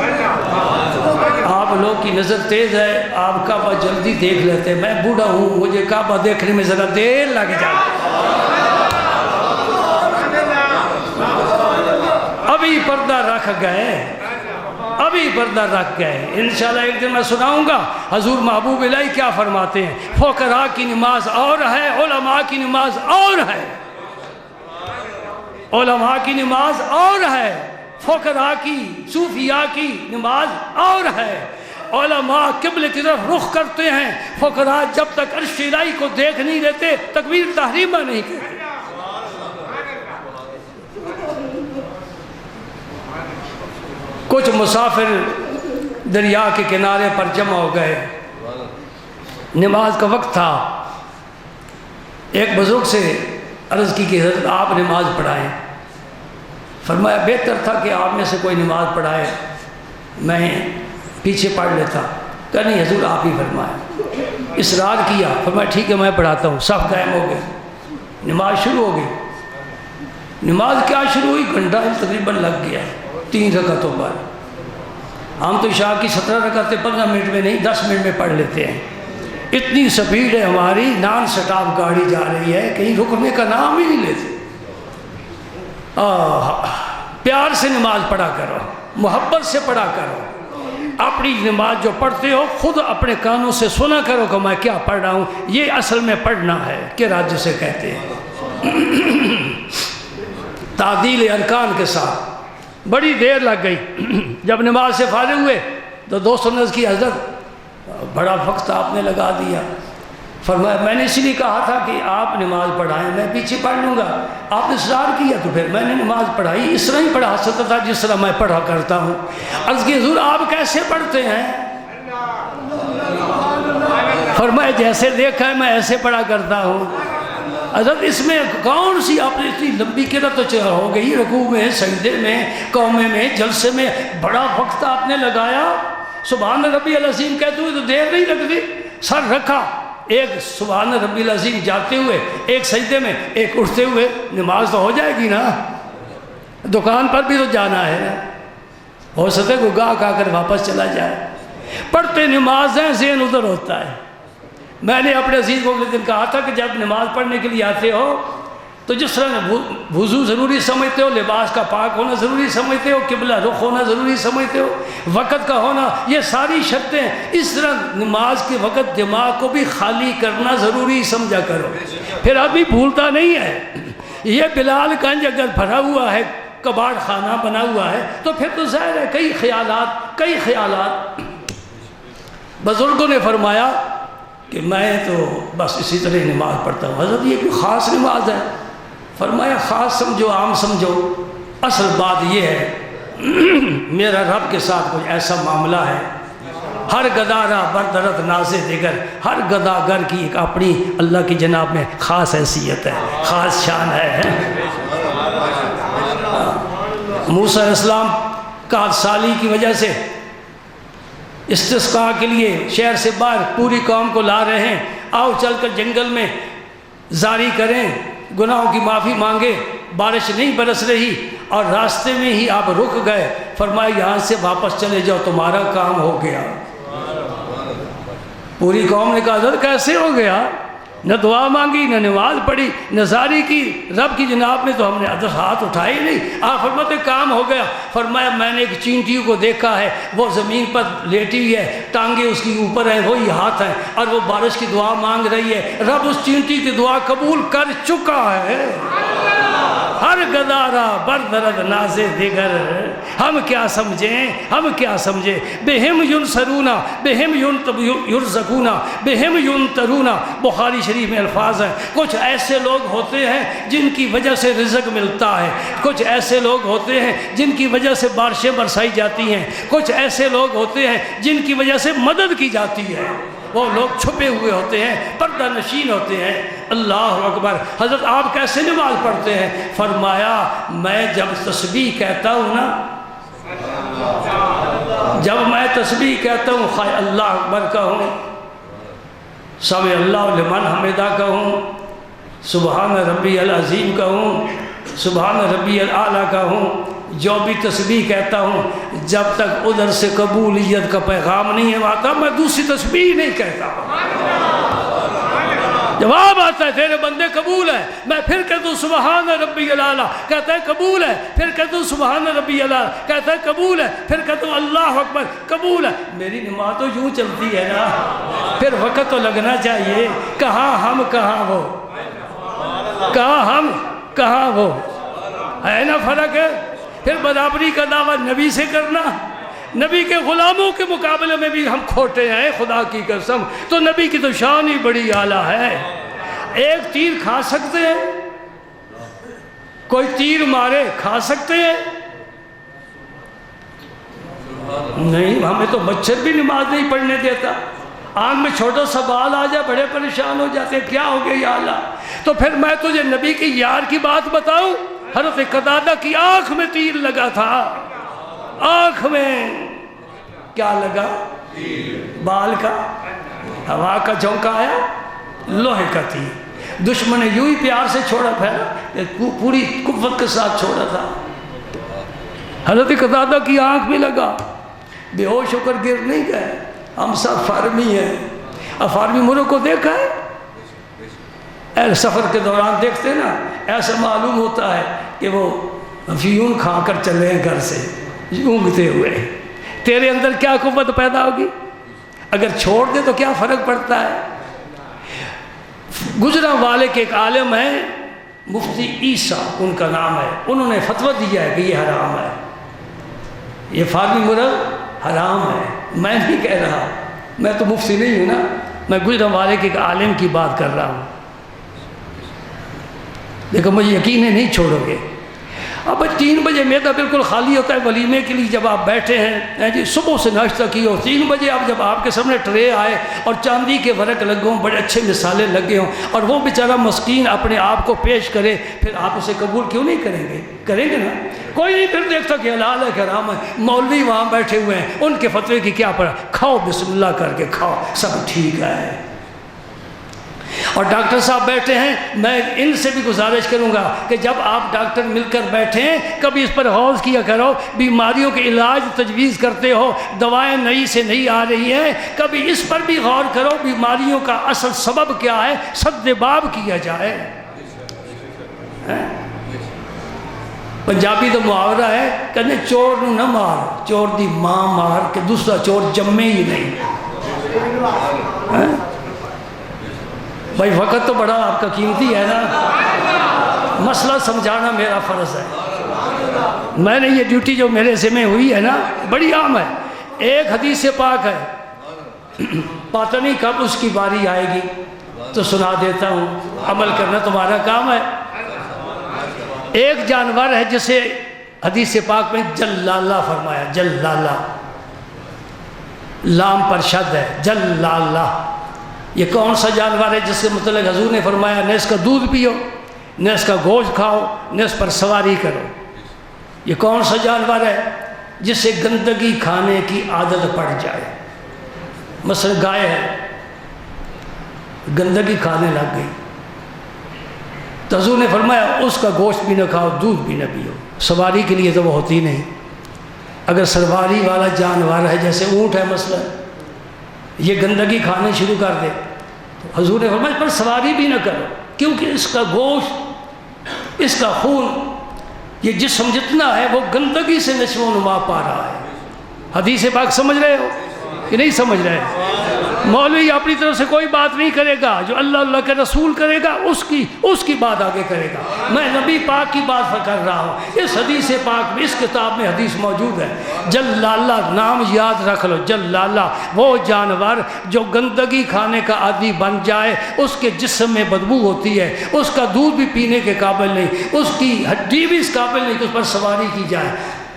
آپ لوگ کی نظر تیز ہے، آپ کعبہ جلدی دیکھ لیتے ہیں، میں بوڑھا ہوں، مجھے کعبہ دیکھنے میں ذرا دیر لگ جاتی، ابھی پردہ رکھ گئے، انشاءاللہ ایک دن میں سناؤں گا حضور محبوب الہی کیا فرماتے ہیں۔ فقراء کی نماز اور ہے، علماء کی نماز اور ہے، علماء کی نماز اور ہے، فقراء کی صوفیاء کی نماز اور ہے۔ علماء قبلے کی طرف رخ کرتے ہیں، فقراء جب تک عرش الہی کو دیکھ نہیں لیتے تکبیر تحریمہ نہیں کرتے۔ کچھ مسافر دریا کے کنارے پر جمع ہو گئے، نماز کا وقت تھا، ایک بزرگ سے عرض کی کہ حضرت آپ نماز پڑھائیں۔ فرمایا بہتر تھا کہ آپ میں سے کوئی نماز پڑھائے، میں پیچھے پڑھ لیتا۔ کہا نہیں حضور آپ ہی فرمائیں۔ اصرار کیا، فرمایا ٹھیک ہے میں پڑھاتا ہوں۔ صف قائم ہو گئے، نماز شروع ہو گئی۔ نماز کیا شروع ہوئی؟ گھنٹہ تقریباً لگ گیا 3 رکعتوں پر۔ ہم تو عشاء کی 17 رکعتیں 15 منٹ میں نہیں 10 منٹ میں پڑھ لیتے ہیں، اتنی سپیڈ ہے ہماری، نان سٹاپ گاڑی جا رہی ہے، کہیں رکنے کا نام ہی نہیں لیتے۔ پیار سے نماز پڑھا کرو، محبت سے پڑھا کرو، اپنی نماز جو پڑھتے ہو خود اپنے کانوں سے سنا کرو کہ میں کیا پڑھ رہا ہوں، یہ اصل میں پڑھنا ہے کہ راج سے کہتے ہیں۔ تعدیل ارکان کے ساتھ بڑی دیر لگ گئی۔ جب نماز سے فارغ ہوئے تو دوستوں نے عرض کی حضرت بڑا وقت آپ نے لگا دیا، فرمایا میں نے اس لیے کہا تھا کہ آپ نماز پڑھائیں، میں پیچھے پڑھ لوں گا، آپ نے اصرار کیا تو پھر میں نے نماز پڑھائی، اس طرح ہی پڑھا سکتا تھا جس طرح میں پڑھا کرتا ہوں۔ عرض کی حضور آپ کیسے پڑھتے ہیں؟ فرمایا جیسے دیکھا ہے میں ایسے پڑھا کرتا ہوں۔ حضرت اس میں کون سی آپ نے اتنی لمبی قرأت تو ہو گئی، رکوع میں، سجدے میں، قومے میں، جلسے میں بڑا وقت آپ نے لگایا۔ سبحان ربی العظیم کہتے ہوئے تو دیر نہیں لگتی، سر رکھا، ایک سبحان ربی العظیم جاتے ہوئے، ایک سجدے میں، ایک اٹھتے ہوئے، نماز تو ہو جائے گی نا۔ دکان پر بھی تو جانا ہے نا، ہو سکتا ہے کوئی گاہک آ کر واپس چلا جائے۔ پڑھتے نماز ہیں، ذہن ادھر ہوتا ہے۔ میں نے اپنے عزیز کو ایک دن کہا تھا کہ جب نماز پڑھنے کے لیے آتے ہو تو جس طرح وضو ضروری سمجھتے ہو، لباس کا پاک ہونا ضروری سمجھتے ہو، قبلہ رخ ہونا ضروری سمجھتے ہو، وقت کا ہونا، یہ ساری شرطیں، اس طرح نماز کے وقت دماغ کو بھی خالی کرنا ضروری سمجھا کرو۔ پھر آدمی بھولتا نہیں ہے۔ یہ بلال گنج اگر بھرا ہوا ہے، کباڑ خانہ بنا ہوا ہے، تو پھر تو ظاہر ہے کئی خیالات۔ بزرگوں نے فرمایا کہ میں تو بس اسی طرح نماز پڑھتا ہوں۔ حضرت یہ کوئی خاص نماز ہے؟ فرمایا خاص سمجھو، عام سمجھو، اصل بات یہ ہے میرا رب کے ساتھ کوئی ایسا معاملہ ہے، ہر گدارہ بردرت ناز دیگر، ہر گداگر کی ایک اپنی اللہ کی جناب میں خاص حیثیت ہے، خاص شان ہے۔ موسیٰ علیہ السلام کا سالی کی وجہ سے استسقاء کے لیے شہر سے باہر پوری قوم کو لا رہے ہیں، آؤ چل کر جنگل میں زاری کریں، گناہوں کی معافی مانگے، بارش نہیں برس رہی اور راستے میں ہی آپ رک گئے، فرمایا یہاں سے واپس چلے جاؤ، تمہارا کام ہو گیا۔ پوری قوم نے کہا حضرت کیسے ہو گیا؟ نہ دعا مانگی، نہ نماز پڑھی، نہ زاری کی، رب کی جناب میں تو ہم نے ادھر ہاتھ اٹھائے ہی نہیں۔ آپ فرماتے کام ہو گیا۔ فرمایا میں نے ایک چینٹی کو دیکھا ہے، وہ زمین پر لیٹی ہوئی ہے، ٹانگیں اس کی اوپر ہیں، وہی ہاتھ ہیں، اور وہ بارش کی دعا مانگ رہی ہے، رب اس چینٹی کی دعا قبول کر چکا ہے۔ ہر گدارہ بردرد ناز دیگر، ہم کیا سمجھیں، بہم ینصرونا بہم یرزقونا بہم ینترونا۔ بخاری شریف میں الفاظ ہیں، کچھ ایسے لوگ ہوتے ہیں جن کی وجہ سے رزق ملتا ہے، کچھ ایسے لوگ ہوتے ہیں جن کی وجہ سے بارشیں برسائی جاتی ہیں، کچھ ایسے لوگ ہوتے ہیں جن کی وجہ سے مدد کی جاتی ہے۔ وہ لوگ چھپے ہوئے ہوتے ہیں، پردہ نشین ہوتے ہیں۔ اللہ اکبر۔ حضرت آپ کیسے نماز پڑھتے ہیں؟ فرمایا میں جب تسبیح کہتا ہوں نا، جب میں تسبیح کہتا ہوں، خواہ اللہ اکبر کہوں، سمع اللہ لمن حمدہ کہوں، سبحان ربی العظیم کہوں، سبحان ربی الاعلیٰ کہوں، جو بھی تسبیح کہتا ہوں، جب تک ادھر سے قبولیت کا پیغام نہیں آتا میں دوسری تسبیح نہیں کہتا۔ جواب آتا ہے تیرے بندے قبول ہے، میں پھر کہتا ہوں سبحان ربی الاعلیٰ، کہتا ہے قبول ہے، پھر کہتا ہوں سبحان ربی الاعلیٰ، کہتا ہے قبول ہے، پھر کہتا ہوں اللہ اکبر، قبول ہے۔ میری نماز تو یوں چلتی ہے نا، پھر وقت تو لگنا چاہیے۔ کہاں ہم کہاں وہ، کہاں ہم کہاں وہ، ہے نا فرق ہے۔ پھر برابری کا دعویٰ نبی سے کرنا، نبی کے غلاموں کے مقابلے میں بھی ہم کھوٹے ہیں، خدا کی قسم۔ تو نبی کی تو شان ہی بڑی اعلیٰ ہے۔ ایک تیر کھا سکتے ہیں، کوئی تیر مارے کھا سکتے ہیں؟ نہیں، ہمیں تو مچھر بھی نماز نہیں پڑھنے دیتا، آنکھ میں چھوٹا سا بال آ جائے بڑے پریشان ہو جاتے ہیں، کیا ہو گیا یا اللہ۔ تو پھر میں تجھے نبی کی یار کی بات بتاؤں، حضرت قتادہ کی آنکھ میں تیر لگا تھا، آنکھ میں کیا لگا؟ بال کا، ہوا کا جھونکا آیا، لوہے کا تیر، دشمن نے یوں ہی پیار سے چھوڑا، پھیلا پوری قوت کے ساتھ چھوڑا تھا۔ حضرت قتادہ کی آنکھ میں لگا، بے ہوش ہو کر گر نہیں گئے۔ ہم سب فارمی ہیں، اب فارمی مروں کو دیکھا ہے، سفر کے دوران دیکھتے نا، ایسا معلوم ہوتا ہے کہ وہ افیون کھا کر چلے ہیں گھر سے اونگتے ہوئے۔ تیرے اندر کیا قوت پیدا ہوگی؟ اگر چھوڑ دے تو کیا فرق پڑتا ہے؟ گجرا والے کے ایک عالم ہیں، مفتی عیسیٰ ان کا نام ہے، انہوں نے فتویٰ دیا ہے کہ یہ حرام ہے، یہ فارمی مرغ حرام ہے۔ میں نہیں کہہ رہا، میں تو مفتی نہیں ہوں نا، میں گزرے والے کے ایک عالم کی بات کر رہا ہوں، دیکھو مجھے یقین ہے نہیں چھوڑو گے۔ اب 3 بجے میدا بالکل خالی ہوتا ہے ولیمے کے لیے، جب آپ بیٹھے ہیں جی صبح سے ناشتہ کی ہو، 3 بجے اب جب آپ کے سامنے ٹرے آئے اور چاندی کے ورق لگے ہوں، بڑے اچھے مثالیں لگے ہوں، اور وہ بیچارہ مسکین اپنے آپ کو پیش کرے، پھر آپ اسے قبول کیوں نہیں کریں گے؟ کریں گے نا؟ کوئی نہیں پھر دیکھتا کہ حلال ہے کہ حرام ہے، مولوی وہاں بیٹھے ہوئے ہیں، ان کے فتوے کی کیا پڑا، کھاؤ بسم اللہ کر کے کھاؤ، سب ٹھیک ہے۔ اور ڈاکٹر صاحب بیٹھے ہیں، میں ان سے بھی گزارش کروں گا کہ جب آپ ڈاکٹر مل کر بیٹھے ہیں کبھی اس پر غور کیا کرو، بیماریوں کے علاج تجویز کرتے ہو، دوائیں نئی سے نئی آ رہی ہیں، کبھی اس پر بھی غور کرو بیماریوں کا اصل سبب کیا ہے، سد باب کیا جائے۔ پنجابی تو محاورہ ہے کہنے چور نو نہ مار، چور دی ماں مار کہ دوسرا چور جمے ہی نہیں۔ بھائی وقت تو بڑا آپ کا قیمتی ہے نا، مسئلہ سمجھانا میرا فرض ہے۔ میں نے یہ ڈیوٹی جو میرے ذمہ ہوئی ہے نا بڑی عام ہے۔ ایک حدیث پاک ہے، پتہ نہیں کب اس کی باری آئے گی تو سنا دیتا ہوں، عمل کرنا تمہارا کام ہے۔ ایک جانور ہے جسے حدیث پاک میں جلالہ فرمایا، جلالہ، لام پر شد ہے، جلالہ۔ یہ کون سا جانور ہے جس کے متعلق حضور نے فرمایا نہ اس کا دودھ پیو، نہ اس کا گوشت کھاؤ، نہ اس پر سواری کرو؟ یہ کون سا جانور ہے جس سے گندگی کھانے کی عادت پڑ جائے؟ مثلا گائے ہے، گندگی کھانے لگ گئی تو حضور نے فرمایا اس کا گوشت بھی نہ کھاؤ، دودھ بھی نہ پیو۔ سواری کے لیے تو وہ ہوتی نہیں۔ اگر سواری والا جانور ہے جیسے اونٹ ہے مثلا، یہ گندگی کھانے شروع کر دے تو حضور نے فرمایا اس پر سواری بھی نہ کرو، کیونکہ اس کا گوشت، اس کا خون، یہ جسم جتنا ہے وہ گندگی سے نشو و نما پا رہا ہے۔ حدیث پاک سمجھ رہے ہو کہ نہیں سمجھ رہے؟ مولوی اپنی طرف سے کوئی بات نہیں کرے گا، جو اللہ اللہ کے رسول کرے گا اس کی بات آگے کرے گا۔ میں نبی پاک کی بات کر رہا ہوں۔ اس حدیث پاک میں، اس کتاب میں حدیث موجود ہے، جلالہ نام یاد رکھ لو، جلالہ وہ جانور جو گندگی کھانے کا عادی بن جائے، اس کے جسم میں بدبو ہوتی ہے، اس کا دودھ بھی پینے کے قابل نہیں، اس کی ہڈی بھی اس قابل نہیں کہ اس پر سواری کی جائے۔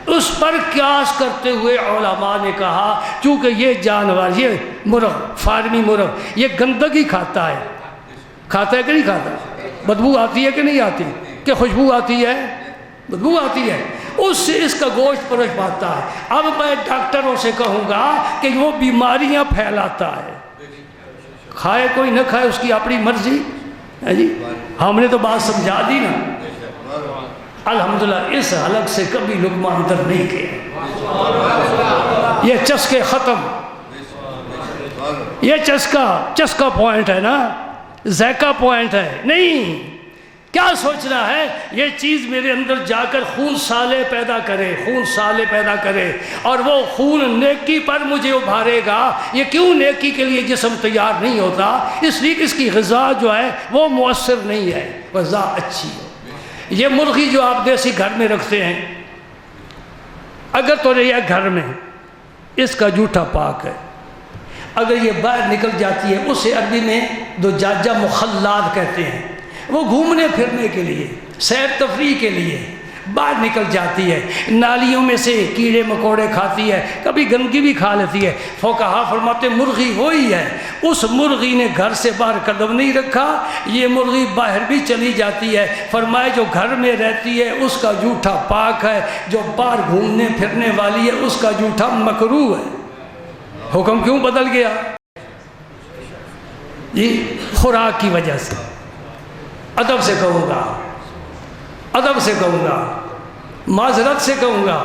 اس پر قیاس کرتے ہوئے علماء نے کہا چونکہ یہ جانور، یہ مرغ، فارمی مرغ، یہ گندگی کھاتا ہے کہ نہیں کھاتا؟ بدبو آتی ہے کہ نہیں آتی؟ کہ خوشبو آتی ہے؟ بدبو آتی ہے، اس سے اس کا گوشت پرش پاتا ہے۔ اب میں ڈاکٹروں سے کہوں گا کہ وہ بیماریاں پھیلاتا ہے، کھائے کوئی نہ کھائے اس کی اپنی مرضی ہے جی۔ ہم نے تو بات سمجھا دی نا، الحمدللہ اس حلق سے کبھی لقمہ اندر نہیں کیا۔ یہ چسکے ختم، یہ چسکا پوائنٹ ہے نا، ذائقہ پوائنٹ ہے نہیں۔ کیا سوچنا ہے یہ چیز میرے اندر جا کر خون سالے پیدا کرے اور وہ خون نیکی پر مجھے ابھارے گا۔ یہ کیوں نیکی کے لیے جسم تیار نہیں ہوتا؟ اس لیے کہ اس کی غذا جو ہے وہ مؤثر نہیں ہے، غذا اچھی ہو۔ یہ مرغی جو آپ دیسی گھر میں رکھتے ہیں، اگر تو رہی ہے گھر میں، اس کا جوٹھا پاک ہے، اگر یہ باہر نکل جاتی ہے، اسے عربی میں دجاجہ مخلات کہتے ہیں، وہ گھومنے پھرنے کے لیے، سیر تفریح کے لیے باہر نکل جاتی ہے، نالیوں میں سے کیڑے مکوڑے کھاتی ہے، کبھی گندگی بھی کھا لیتی ہے۔ فقہا فرماتے مرغی وہی ہے، اس مرغی نے گھر سے باہر قدم نہیں رکھا، یہ مرغی باہر بھی چلی جاتی ہے۔ فرمائے جو گھر میں رہتی ہے اس کا جوٹھا پاک ہے، جو باہر گھومنے پھرنے والی ہے اس کا جوٹھا مکروہ ہے۔ حکم کیوں بدل گیا جی؟ خوراک کی وجہ سے۔ ادب سے کہوں گا، معذرت سے کہوں گا،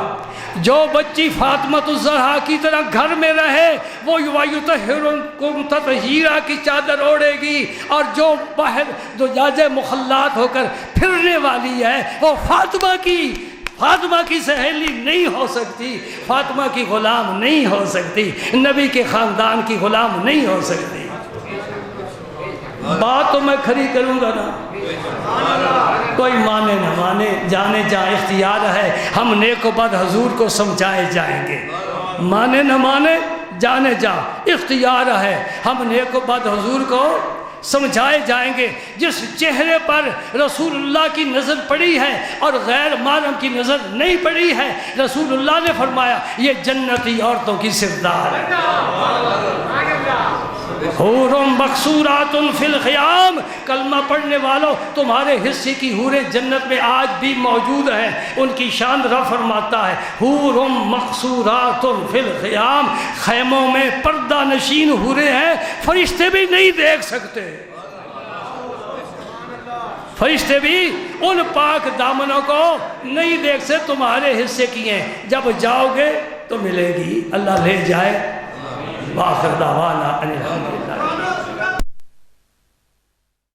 جو بچی فاطمہ الزہرا کی طرح گھر میں رہے وہ یطہرکم تطہیرا کی چادر اوڑھے گی، اور جو باہر دجاجہ مخلات ہو کر پھرنے والی ہے وہ فاطمہ کی سہیلی نہیں ہو سکتی، فاطمہ کی غلام نہیں ہو سکتی، نبی کے خاندان کی غلام نہیں ہو سکتی۔ بات تو میں کھری کروں گا نا، کوئی مانے نہ مانے، جانے جہاں اختیار ہے، ہم نیک و بد حضور کو سمجھائے جائیں گے۔ مانے نہ مانے جانے جا اختیار ہے، ہم نیک و بد حضور کو سمجھائے جائیں گے۔ جس چہرے پر رسول اللہ کی نظر پڑی ہے اور غیر محرم کی نظر نہیں پڑی ہے، رسول اللہ نے فرمایا یہ جنتی عورتوں کی سردار ہے۔ حور مقصورات فی الخیام، کلمہ پڑھنے والوں تمہارے حصے کی حوریں جنت میں آج بھی موجود ہیں، ان کی شان رب فرماتا ہے حور مقصورات فی الخیام، خیموں میں پردہ نشین حوریں ہیں، فرشتے بھی نہیں دیکھ سکتے، فرشتے بھی ان پاک دامنوں کو نہیں دیکھ سکتے، تمہارے حصے کی ہیں، جب جاؤ گے تو ملے گی، اللہ لے جائے۔ وآخر دعوانا